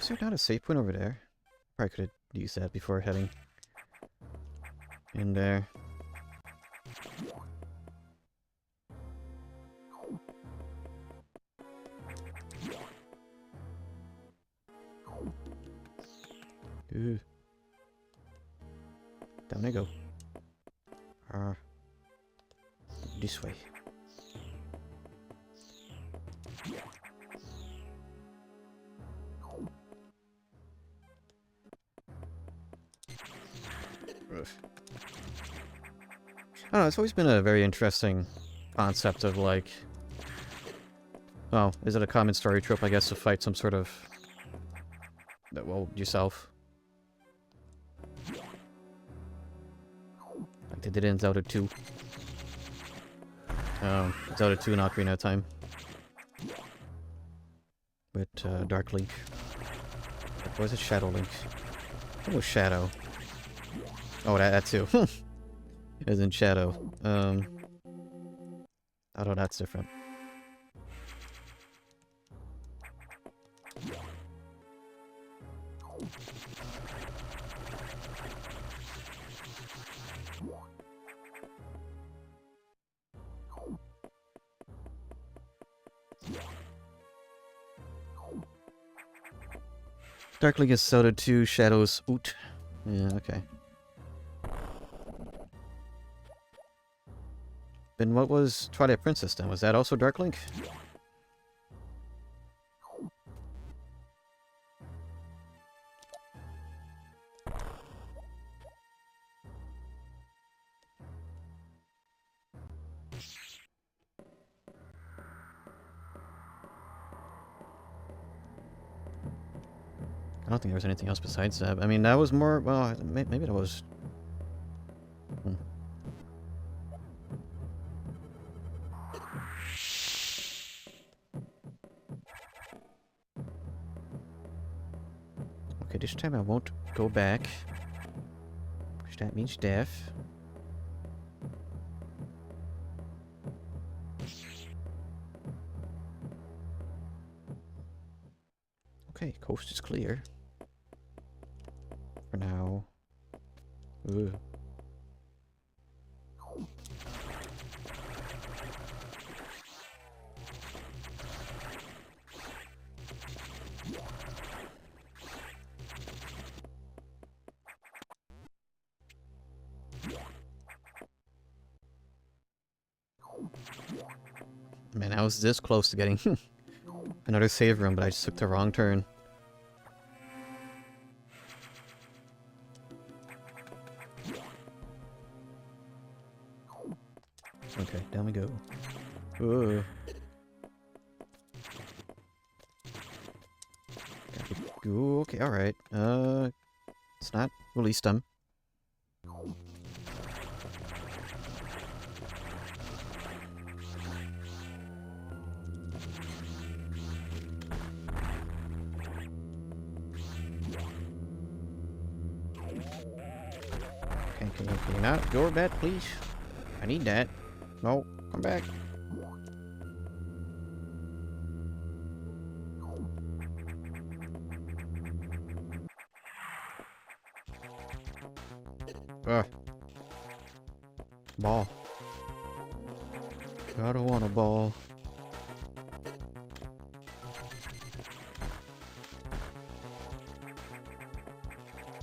Is there not a save point over there? Probably could have used that before heading in there. Ooh. Down I go. This way. I don't know, it's always been a very interesting concept of like Oh, is it a common story trope, I guess, to fight some sort of... well, yourself? Like they did in Zelda 2. Zelda 2 and Ocarina of Time. With, Dark Link. What was it? Shadow Link. What was Shadow? Oh, that too. As in Shadow. Oh, that's different. Dark Link is Zelda 2, Shadows Oot. Yeah, okay. Then what was Twilight Princess then? Was that also Dark Link? I don't think there was anything else besides that. I mean, that was more... well, maybe that was... Okay, this time I won't go back. Which that means death. Okay, coast is clear. For now. Ugh. Man, I was this close to getting another save room, but I just took the wrong turn. Okay, down we go. Ooh. Ooh, okay, alright. It's not release them. Can you not go that, please? I need that. No, come back. Ugh. Ball. I don't want a ball.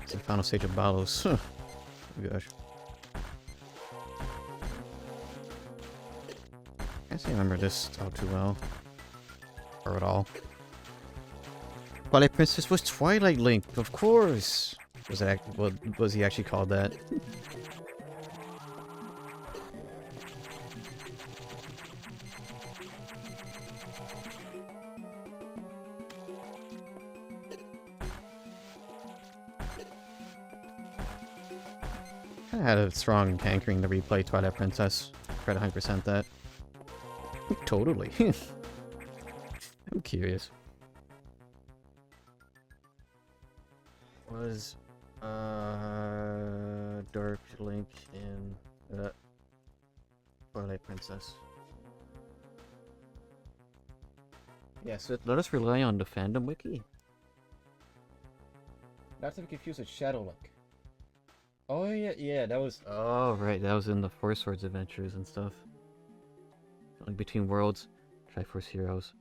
It's the final stage of Balos. Oh gosh. I can't remember this all too well. Or at all. Twilight Princess was Twilight Link, of course! Was he actually called that? I had a strong hankering to replay Twilight Princess. Try to 100% that. Totally. I'm curious. Was Dark Link in Twilight Princess? Yes, let us rely on the fandom wiki. Not to be confused with Shadow Link. Oh yeah, that was... oh right, that was in the Four Swords Adventures and stuff. Like Between Worlds, Triforce Heroes.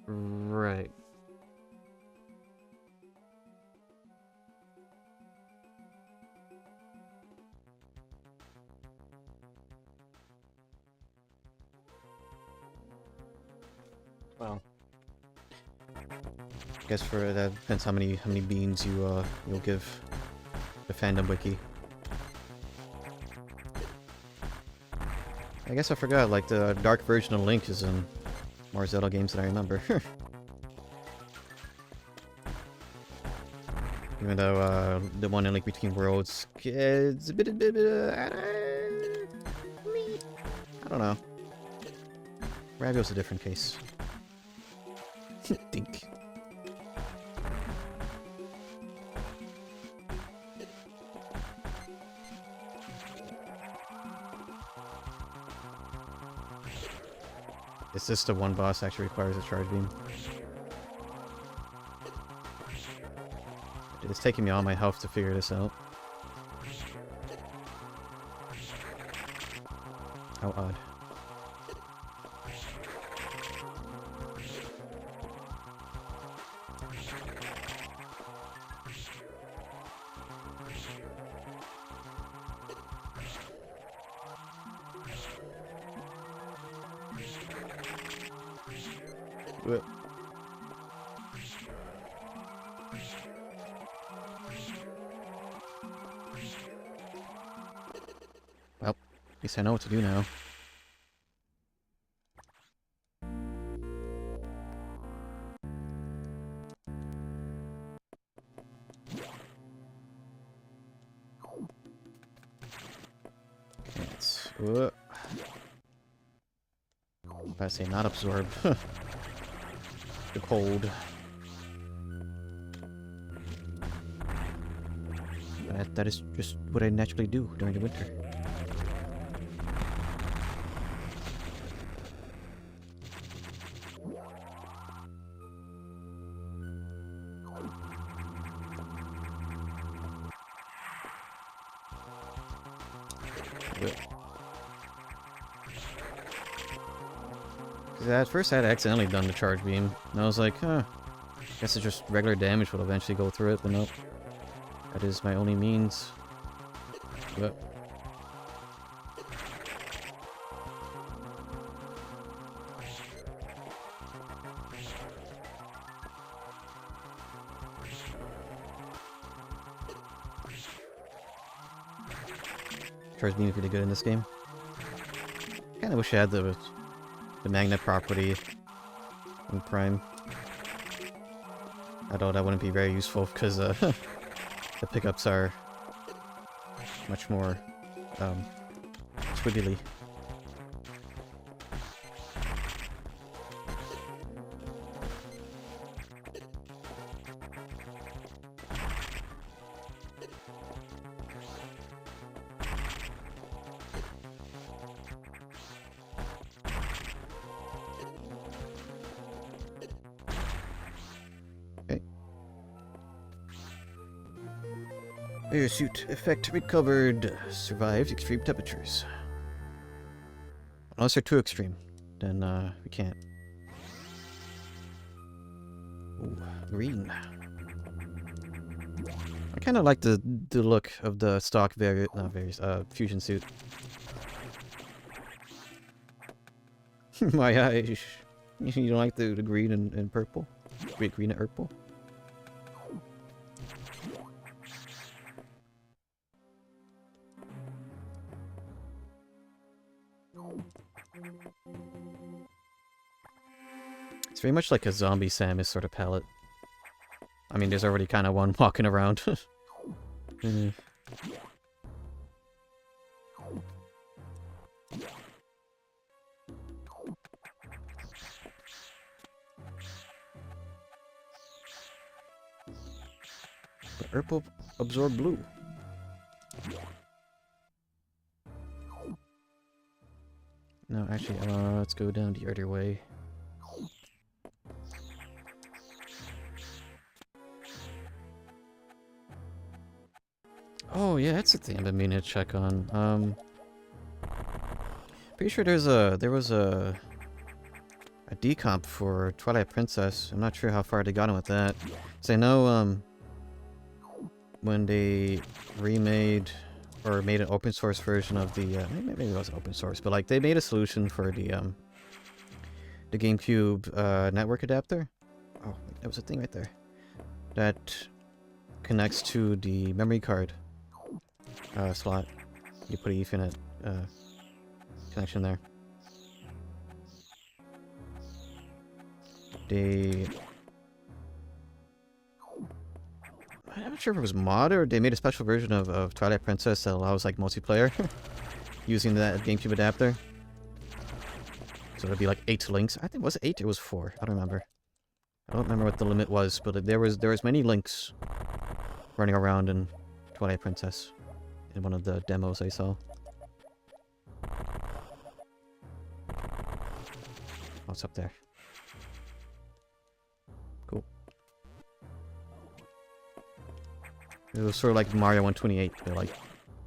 Right. Well, I guess for that depends how many beans you'll give the fandom wiki. I guess I forgot, like, the dark version of Link is in more Zelda games than I remember. Even though, the one in Link Between Worlds is a bit, I don't know. Ravio's a different case. Dink. Is this the one boss actually requires a charge beam? It's taking me all my health to figure this out. How odd. Well, at least I know what to do now. Let's... I say not absorb. The cold. That is just what I naturally do during the winter. At first I had accidentally done the charge beam, and I was like, huh, guess it's just regular damage will eventually go through it, but nope. That is my only means. But charge beam is really good in this game. Kinda wish I had the magnet property in Prime. Although that wouldn't be very useful because the pickups are much more twiddly. Airsuit effect recovered. Survived extreme temperatures. Unless they're too extreme, then we can't. Ooh, green. I kind of like the look of the stock fusion suit. My eyes. You don't like the green and purple? Green and purple? It's very much like a zombie Samus sort of palette. I mean, there's already kind of one walking around. But purple absorb blue. No, actually, let's go down the other way. Oh yeah, that's the thing I've been meaning to check on. Pretty sure there was a decomp for Twilight Princess. I'm not sure how far they got with that. So I know when they remade or made an open source version of the maybe it wasn't open source, but like they made a solution for the GameCube network adapter. Oh, that was a thing right there that connects to the memory card slot. You put a Ethernet connection there. I'm not sure if it was mod or they made a special version of Twilight Princess that allows like multiplayer using that GameCube adapter. So it'd be like 8 links. I think was it 8 or was it 4? I don't remember. I don't remember what the limit was, but there was many links running around in Twilight Princess in one of the demos I saw. What's up there? Cool. It was sort of like Mario 128, but like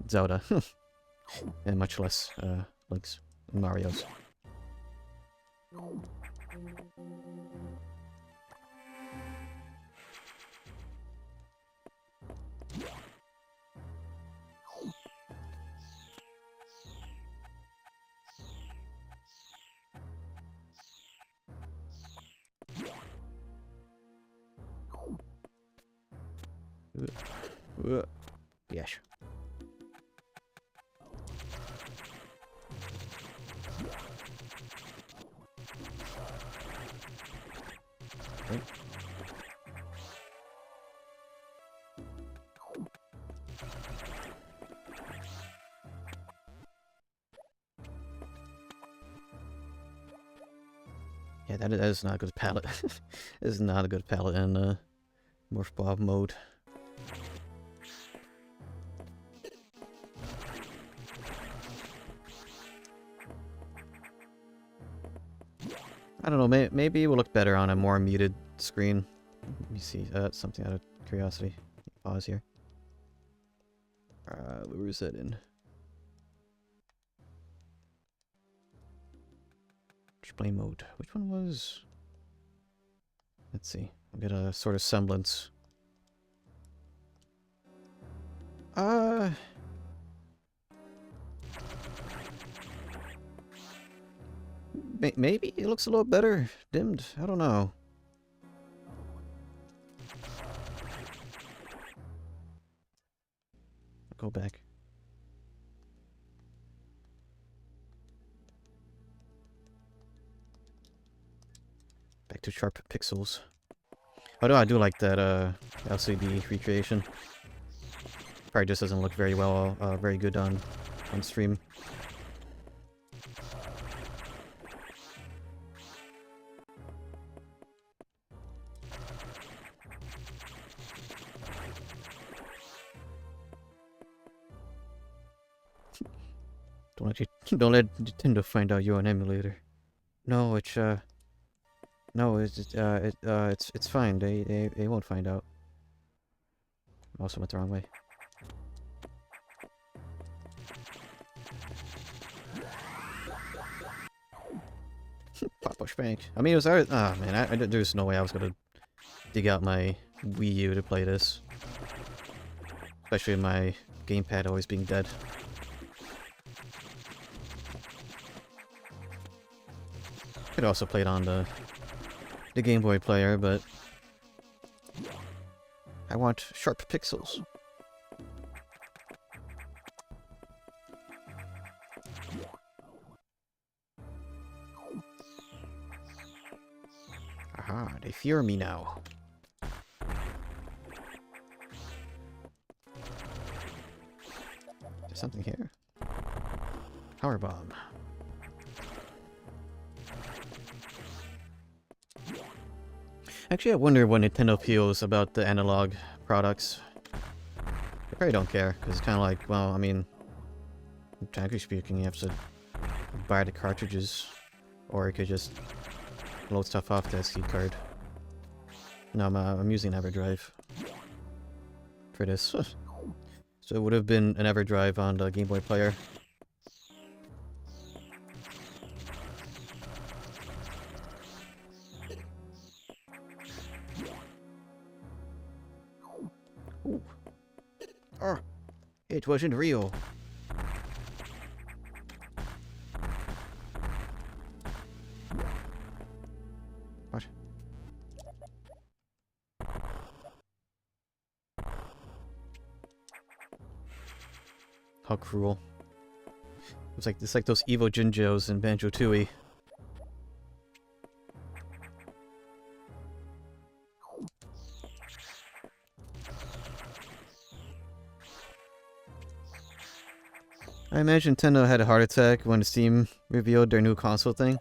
Zelda. And much less links in Mario's. Yes. Okay. Yeah, that is not a good palette. It is not a good palette in Morph Bob mode. I don't know, maybe it will look better on a more muted screen. Let me see, something out of curiosity. Pause here. Where is that in? Display mode. Which one was... Let's see. I'll get a sort of semblance. Maybe it looks a little better dimmed. I don't know. I'll go back. Back to sharp pixels. Although I do like that LCD recreation. Probably just doesn't look very well, very good on stream. Don't let Nintendo find out you're an emulator. No, it's fine. They won't find out. I also went the wrong way. Pop spank. I mean, it was alright. Ah, man, there's no way I was gonna dig out my Wii U to play this. Especially my gamepad always being dead. Could also play it on the Game Boy player, but I want sharp pixels. Aha, they fear me now. There's something here. Power bomb. Actually, I wonder what Nintendo feels about the analog products. They probably don't care, because it's kind of like, well, I mean, technically speaking, you have to buy the cartridges, or you could just load stuff off the SD card. No, I'm using EverDrive for this. So it would have been an EverDrive on the Game Boy player. Ooh. Oh, it wasn't real. What? How cruel. It's like those evil Jinjos in Banjo-Tooie. I imagine Nintendo had a heart attack when Steam revealed their new console thing.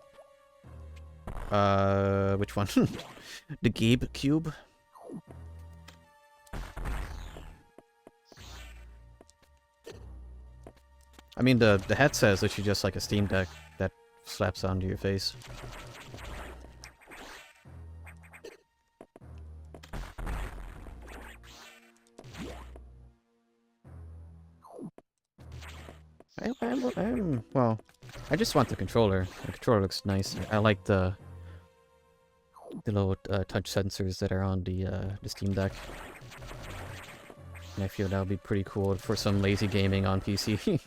Which one? The Gabe Cube? I mean, the headset is literally just like a Steam Deck that slaps onto your face. Well, I just want the controller. The controller looks nice. I like the little touch sensors that are on the Steam Deck. And I feel that would be pretty cool for some lazy gaming on PC.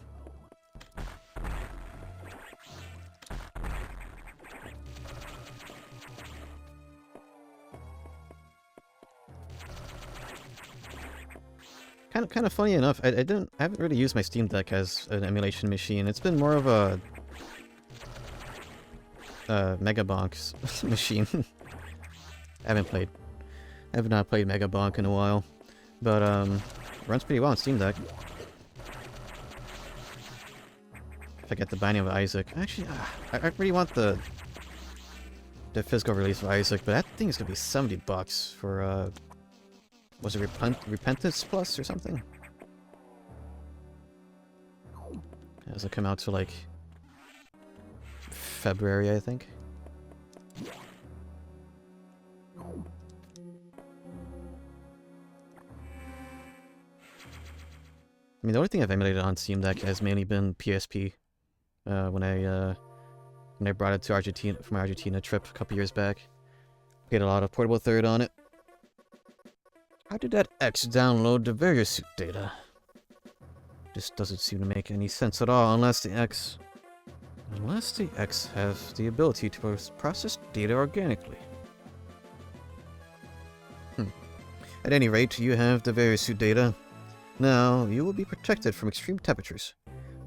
Kind of funny enough, I haven't really used my Steam Deck as an emulation machine. It's been more of a Megabox machine. I have not played Megabonk in a while, but runs pretty well on Steam Deck. If I get the Binding of Isaac, actually, I really want the physical release of Isaac, but that thing is gonna be $70 for was it Repentance Plus or something? Does it come out to like February, I think? I mean, the only thing I've emulated on Steam Deck has mainly been PSP. When I brought it to Argentina for my Argentina trip a couple years back, played a lot of Portable Third on it. How did that X download the various suit data? This doesn't seem to make any sense at all unless the X has the ability to process data organically. At any rate, you have the various suit data. Now, you will be protected from extreme temperatures.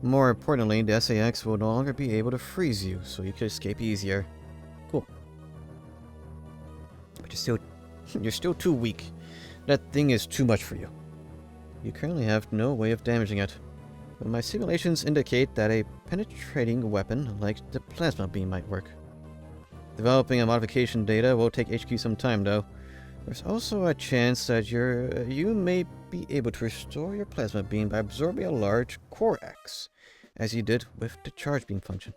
More importantly, the SAX will no longer be able to freeze you, so you can escape easier. Cool. But you're still too weak. That thing is too much for you. You currently have no way of damaging it. But my simulations indicate that a penetrating weapon like the plasma beam might work. Developing a modification data will take HQ some time, though. There's also a chance that you may be able to restore your plasma beam by absorbing a large core X, as you did with the charge beam function.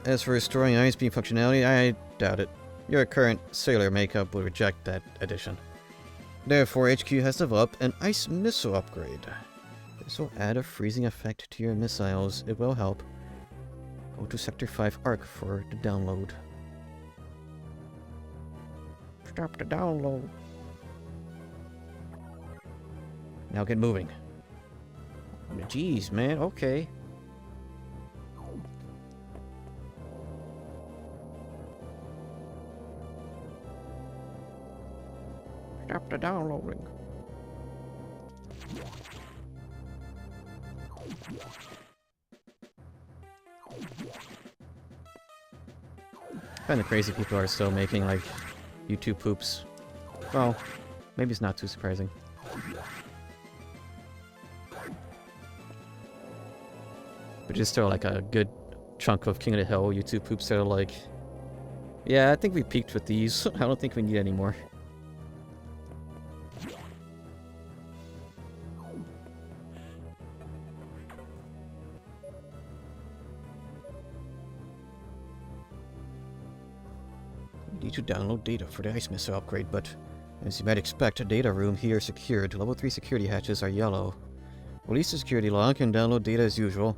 As for restoring ice beam functionality, I doubt it. Your current cellular makeup will reject that addition. Therefore, HQ has developed an ice missile upgrade. This will add a freezing effect to your missiles. It will help. Go to Sector 5 Arc for the download. Stop the download. Now get moving. Jeez, man, okay. Stop the downloading. Kinda crazy people are still making, like, YouTube poops. Well, maybe it's not too surprising. But just still, like, a good chunk of King of the Hill YouTube poops that are like, yeah, I think we peaked with these. I don't think we need any more. Need to download data for the ice missile upgrade, but as you might expect, a data room here is secured. Level 3 security hatches are yellow. Release the security log and download data as usual,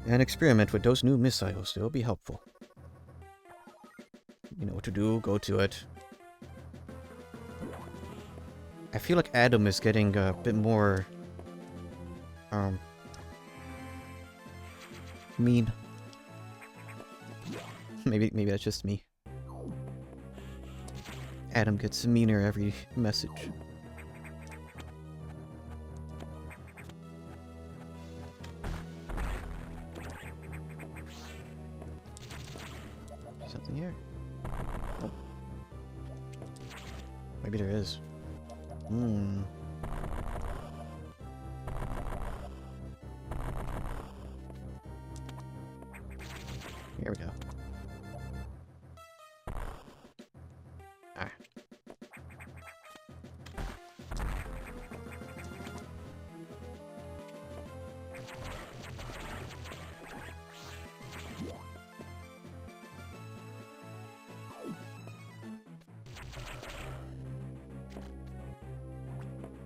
and experiment with those new missiles. They will be helpful. You know what to do, go to it. I feel like Adam is getting a bit more mean. Maybe that's just me. Adam gets meaner every message. here? Oh. Maybe there is. Hmm. Here we go. Ah.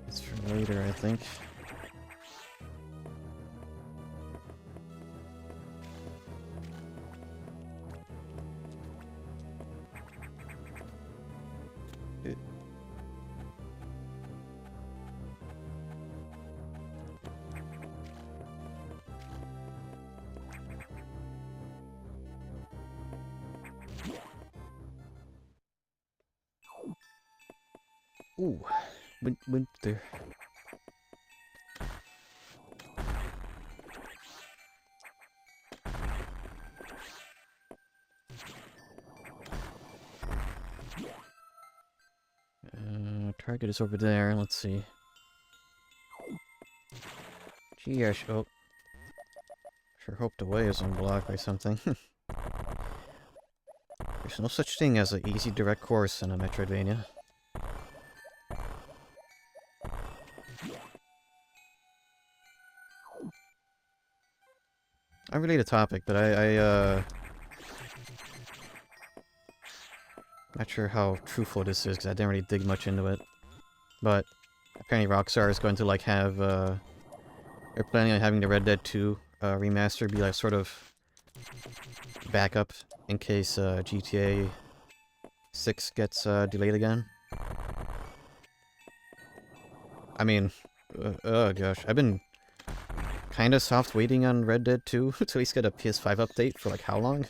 It's for later, I think. Ooh, went there. Target is over there. Let's see. Gee, oh. Sure hope the way is unblocked by something. There's no such thing as an easy direct course in a Metroidvania. Unrelated topic, but not sure how truthful this is, because I didn't really dig much into it. But apparently Rockstar is going to, like, have, they're planning on having the Red Dead 2 remaster be, like, sort of backup in case GTA 6 gets delayed again. I mean, oh gosh, I've been kinda soft waiting on Red Dead 2 to at least get a PS5 update for, like, how long?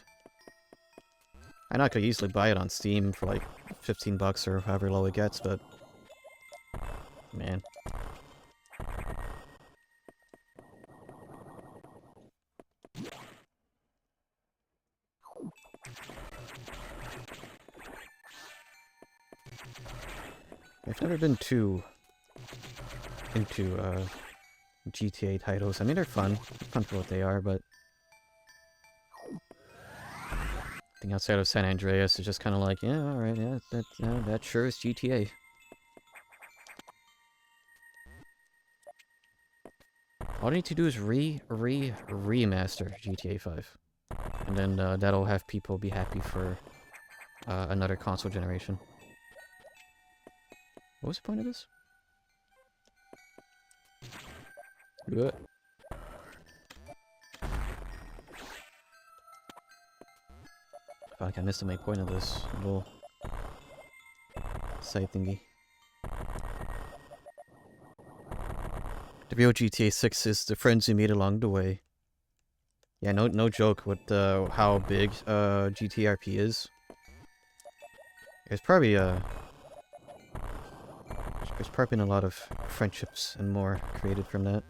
I know I could easily buy it on Steam for, like, 15 bucks or however low it gets, but... man. I've never been too into GTA titles. I mean, they're fun for what they are, but I think outside of San Andreas, it's just kind of like, yeah, all right, yeah, that sure is GTA. All I need to do is remaster GTA 5, and then that'll have people be happy for another console generation. What was the point of this? Good. I feel like I missed the main point of this little side thingy. The real GTA 6 is the friends you meet along the way. Yeah, no joke with how big GTRP is. There's probably been a lot of friendships and more created from that.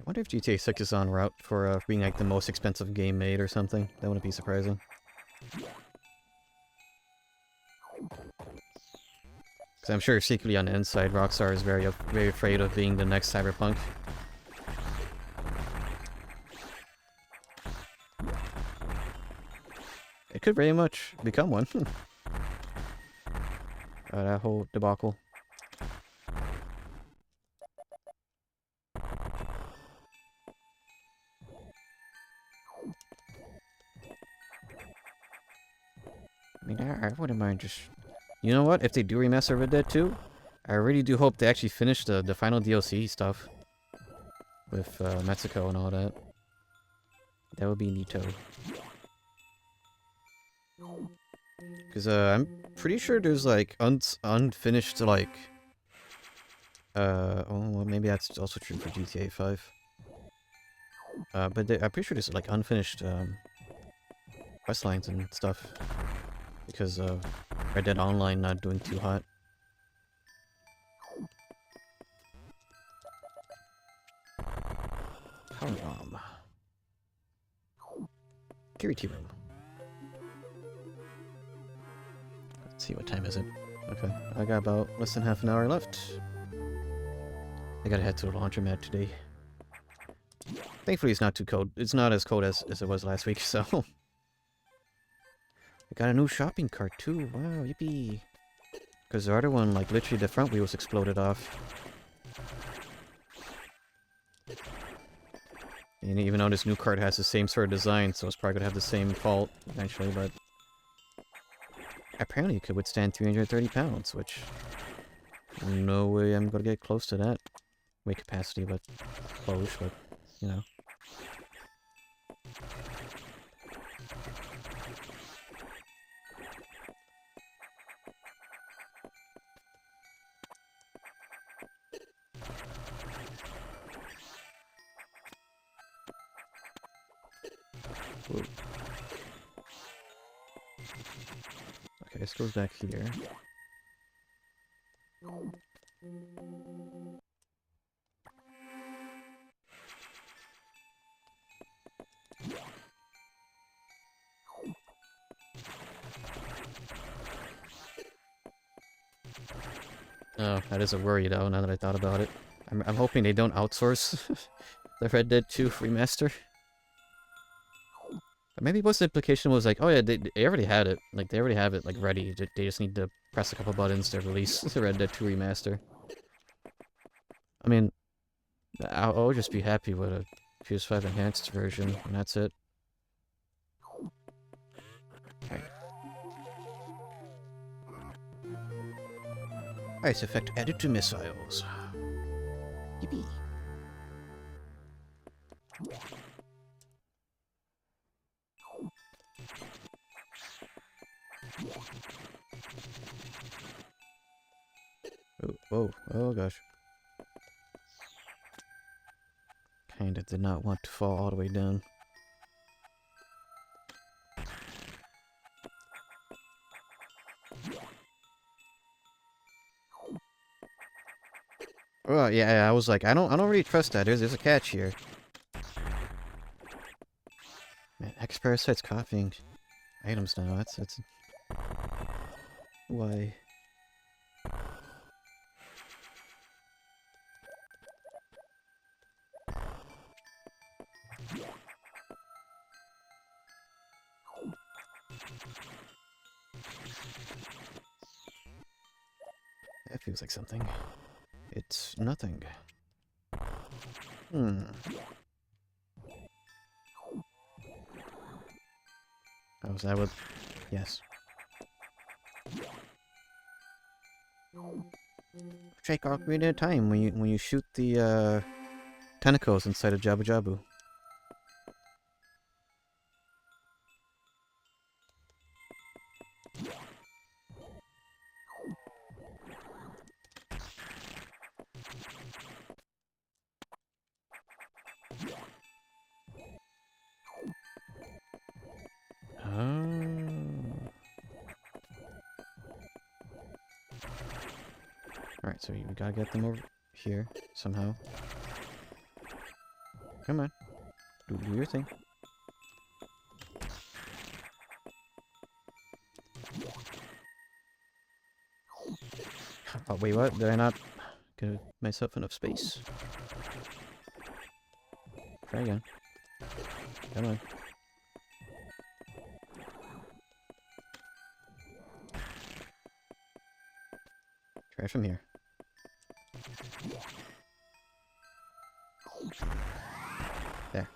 I wonder if GTA 6 is en route for being like the most expensive game made or something. That wouldn't be surprising. Because I'm sure secretly on the inside, Rockstar is very afraid of being the next Cyberpunk. It could very much become one. That whole debacle. I mean, I wouldn't mind just... You know what? If they do remaster Red Dead 2, I really do hope they actually finish the final DLC stuff. With Mexico and all that. That would be neato. Because I'm pretty sure there's like unfinished like... oh, well, maybe that's also true for GTA 5. But I'm pretty sure there's like unfinished quest lines and stuff. Because of Red Dead Online not doing too hot. Power bomb. Kiriti room. Let's see, what time is it? Okay, I got about less than half an hour left. I gotta head to the laundromat today. Thankfully it's not too cold. It's not as cold as it was last week, so... I got a new shopping cart too. Wow, yippee. Because the other one, like, literally the front wheel was exploded off. And even though this new cart has the same sort of design, so it's probably gonna have the same fault eventually, but... Apparently it could withstand 330 pounds, which... No way I'm gonna get close to that weight capacity, but... Close, but... You know. Ooh. Okay, this goes back here. Oh, that is a worry though, now that I thought about it. I'm hoping they don't outsource the Red Dead 2 remaster. But maybe what's the implication was like, oh yeah, they already had it. Like, they already have it, like, ready. They just need to press a couple buttons to release the Red Dead 2 remaster. I mean, I'll just be happy with a PS5 enhanced version, and that's it. Right. Ice effect added to missiles. Yippee. Oh, whoa, oh gosh. Kinda did not want to fall all the way down. Oh yeah, I was like, I don't really trust that. There's a catch here. Man, X parasites coughing items now. That's why. That feels like something. It's nothing. Hmm. Oh, is that what? Yes. Shake all green at a time when you shoot the tentacles inside of Jabu Jabu. Alright, so we gotta get them over here somehow. Come on. Do your thing. Oh, wait, what? Did I not give myself enough space? Try again. Come on. Try from here. There.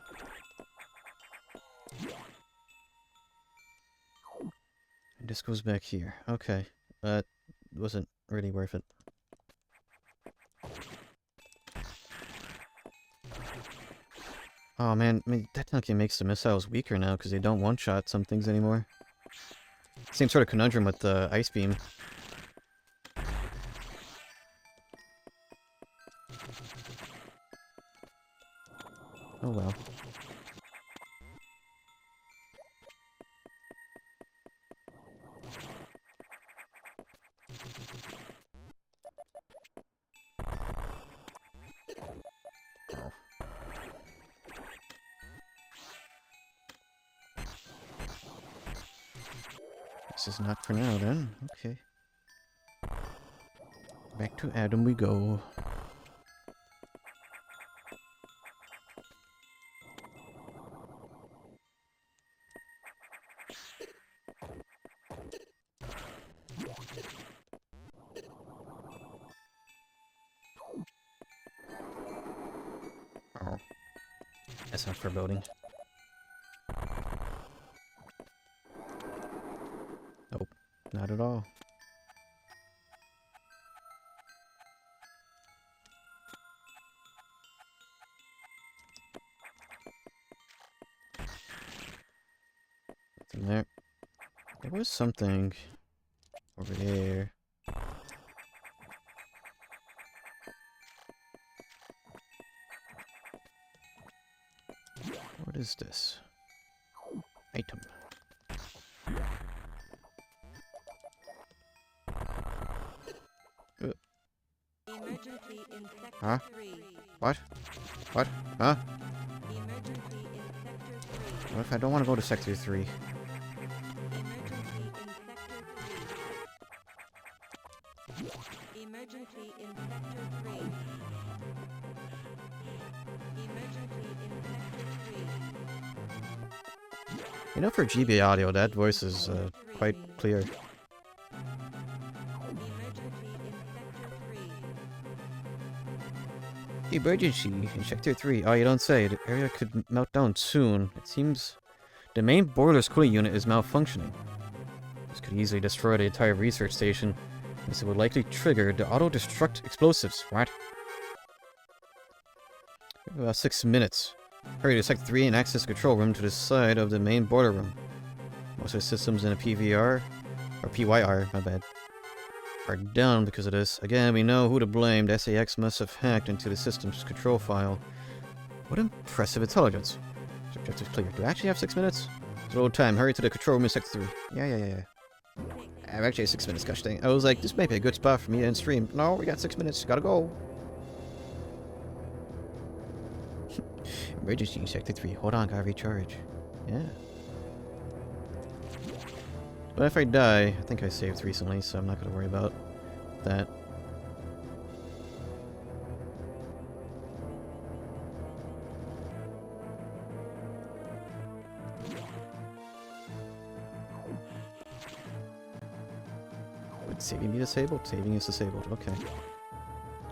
And this goes back here. Okay. That wasn't really worth it. Oh man, I mean, that technically makes the missiles weaker now because they don't one-shot some things anymore. Same sort of conundrum with the ice beam. Oh well. This is not for now then. Okay. Back to Adam we go. Oh. That's not foreboding. Nope. Not at all. Nothing there. There was something over there. What is this? Item. Huh? What? What? Huh? What if I don't want to go to Sector 3? Emergency in Sector 3. Emergency in Sector 3. You know, for GB audio, that voice is quite clear. Emergency in Sector 3. Oh, you don't say. The area could melt down soon. It seems the main boiler's cooling unit is malfunctioning. This could easily destroy the entire research station, as it would likely trigger the auto-destruct explosives. What? We have about 6 minutes. Hurry to Sector 3 and access the control room to the side of the main boiler room. Most of the systems in a PVR, or PYR, my bad, are down because of this. Again, we know who to blame. The SAX must have hacked into the system's control file. What impressive intelligence. Objective clear. Do I actually have 6 minutes? It's a little time. Hurry to the control room in Sector 3. Yeah. I have actually 6 minutes, gosh dang. I was like, this may be a good spot for me to end stream. No, we got 6 minutes. Gotta go. Emergency in Sector 3. Hold on, gotta recharge. Yeah. But if I die, I think I saved recently, so I'm not gonna worry about that. Would saving be disabled? Saving is disabled, okay.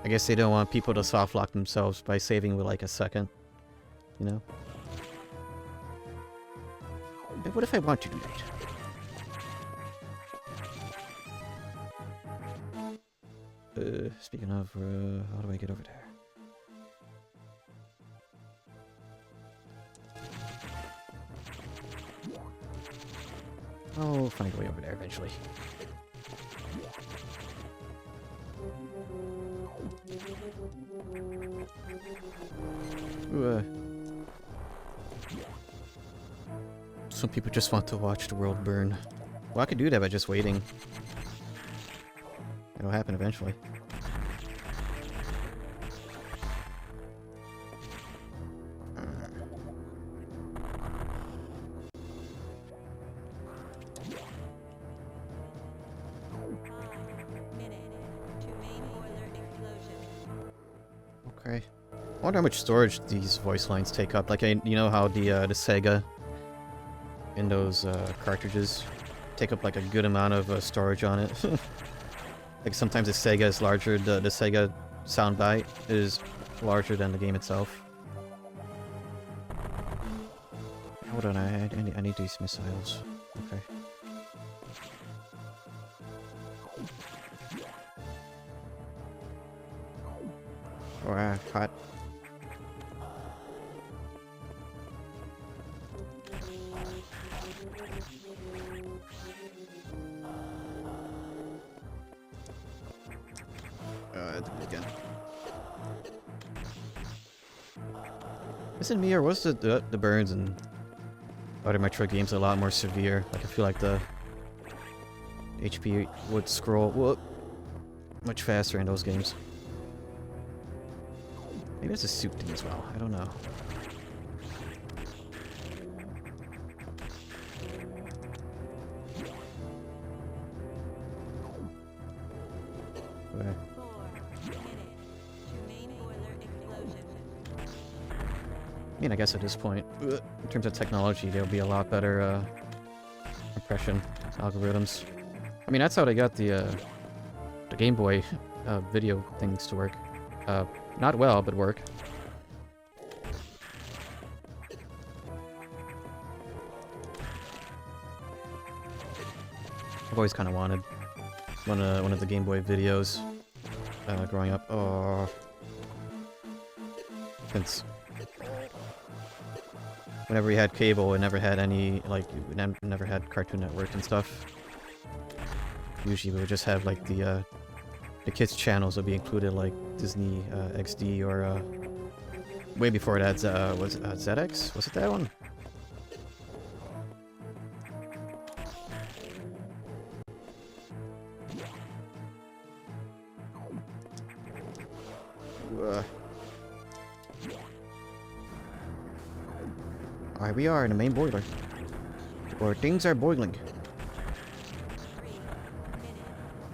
I guess they don't want people to soft lock themselves by saving with like a second. You know? But what if I want to do that? Speaking of, how do I get over there? Oh, find a way over there eventually. Ooh, some people just want to watch the world burn. Well, I could do that by just waiting. It'll happen eventually. Okay. I wonder how much storage these voice lines take up. Like, you know how the Sega in those cartridges take up like a good amount of storage on it. Like sometimes the Sega is larger, the Sega soundbite is larger than the game itself. Hold on, I need these missiles. Okay. Oh, hot. Again. Isn't me or was the burns in other Metroid games a lot more severe? Like I feel like the HP would scroll much faster in those games. Maybe it's a suit thing as well. I don't know. Okay. 4 minutes to main boiler explosion. I mean, I guess at this point, in terms of technology, there'll be a lot better compression algorithms. I mean, that's how they got the Game Boy video things to work. Not well, but work. I've always kind of wanted one of the Game Boy videos growing up. Oh, since whenever we had cable, it never had any like never had Cartoon Network and stuff. Usually, we would just have like the kids channels would be included, like Disney XD or way before it had was it ZX? Was it that one? Alright, we are in the main boiler. Where things are boiling. 3 minutes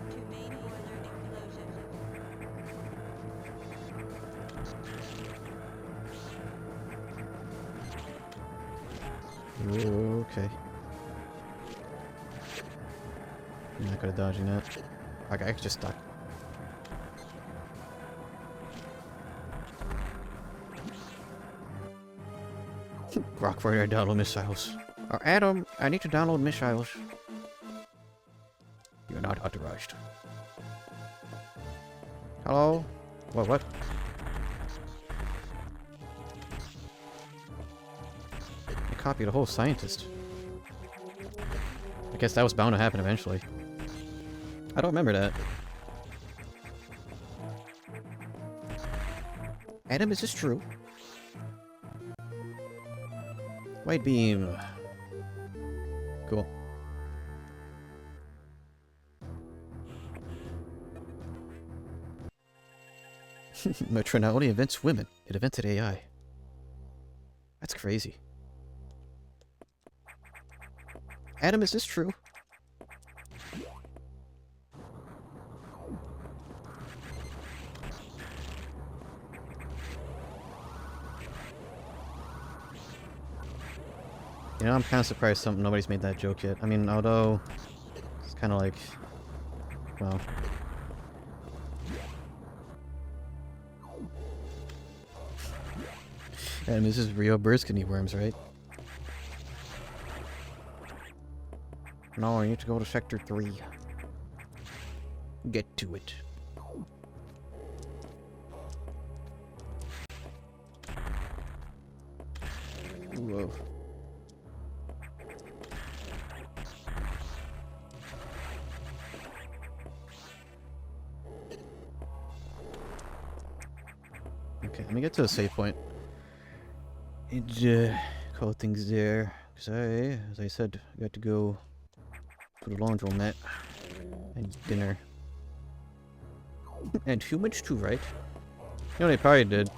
to main boiler explosion. Okay. I'm not good at dodging that. Okay, I could just duck. Rock for your download missiles. Oh, Adam, I need to download missiles. You're not authorized. Hello? What? I copied a whole scientist. I guess that was bound to happen eventually. I don't remember that. Adam, is this true? White beam. Cool. Metro not only invents women, it invented AI. That's crazy. Adam, is this true? You know, I'm kind of surprised nobody's made that joke yet. I mean, although it's kind of like, well, and this is real birds can eat worms, right? No, I need to go to Sector 3. Get to it. Whoa. Okay, let me get to a save point. And call things there. Because as I said, I got to go to the laundromat and eat dinner. And humans too, right? You know, they probably did.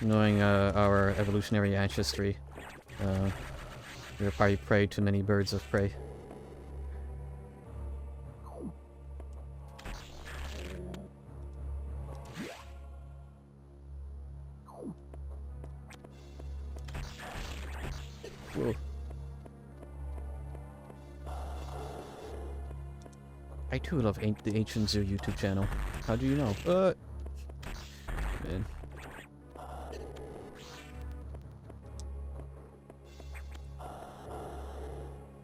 Knowing our evolutionary ancestry. We were probably prey to many birds of prey. Whoa. I too love the Ancient Zoo YouTube channel. How do you know? Man.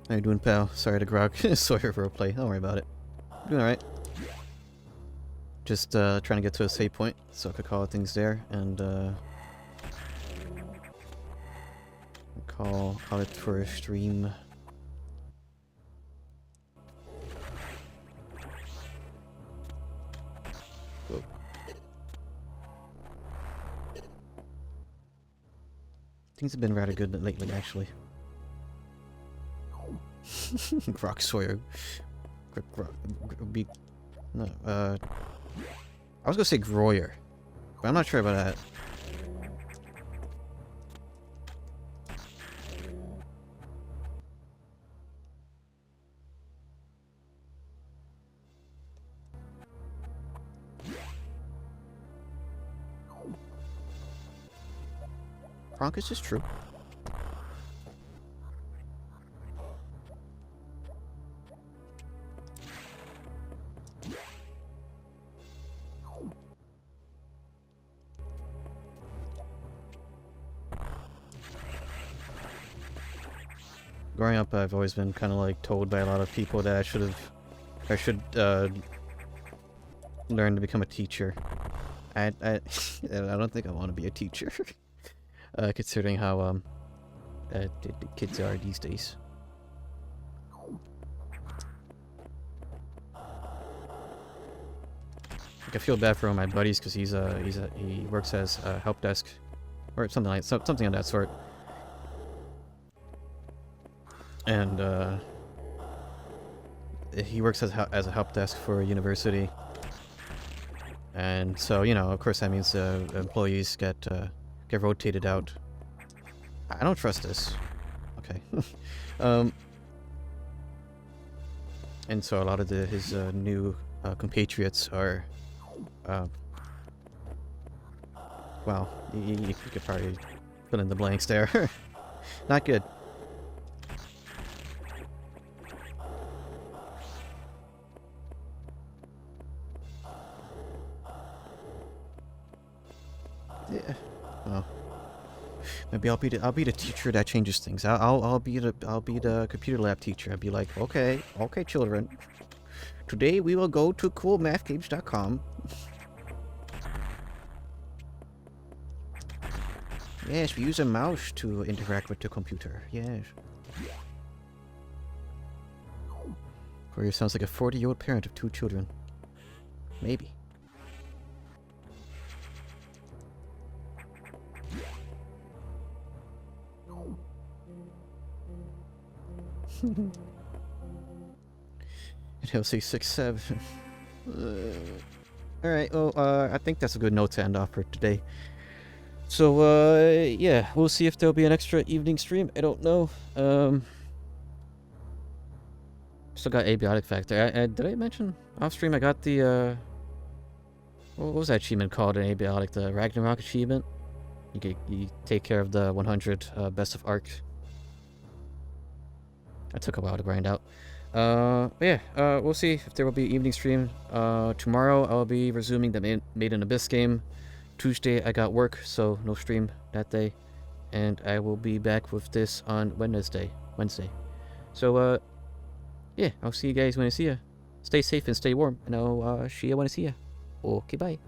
How you doing, pal? Sorry to grog Sawyer roleplay. Don't worry about it. Doing alright. Just trying to get to a save point so I could call things there and call it for a stream. Whoa. Things have been rather good lately, actually. Grok Sawyer. No, I was gonna say Groyer, but I'm not sure about that. Broncos is true. Growing up, I've always been kind of like told by a lot of people that I should learn to become a teacher. I don't think I want to be a teacher, considering how the kids are these days. Like, I feel bad for one of my buddies because he works as a help desk or something of that sort. And he works as a help desk for a university, and so, you know, of course that means employees get rotated out. I don't trust this. Okay. And so a lot of his new compatriots are, well, you could probably fill in the blanks there. Not good. Yeah. Well, maybe I'll be the teacher that changes things. I'll be the computer lab teacher. I'll be like, okay, children. Today we will go to coolmathgames.com. Yes, we use a mouse to interact with the computer. Yes. Corey sounds like a 40-year-old parent of 2 children. Maybe. And he'll say 6, 7. Alright, well, I think that's a good note to end off for today. So, yeah, we'll see if there'll be an extra evening stream. I don't know. Still got Abiotic Factor. Did I mention off stream I got the, what was that achievement called in Abiotic? The Ragnarok achievement? You take care of the 100 Best of Arc. That took a while to grind out. But yeah, we'll see if there will be evening stream. Tomorrow I'll be resuming the Made in Abyss game. Tuesday I got work, so no stream that day. And I will be back with this on Wednesday. So, yeah, I'll see you guys when I see ya. Stay safe and stay warm, and I'll see you when I see ya. Okay, bye.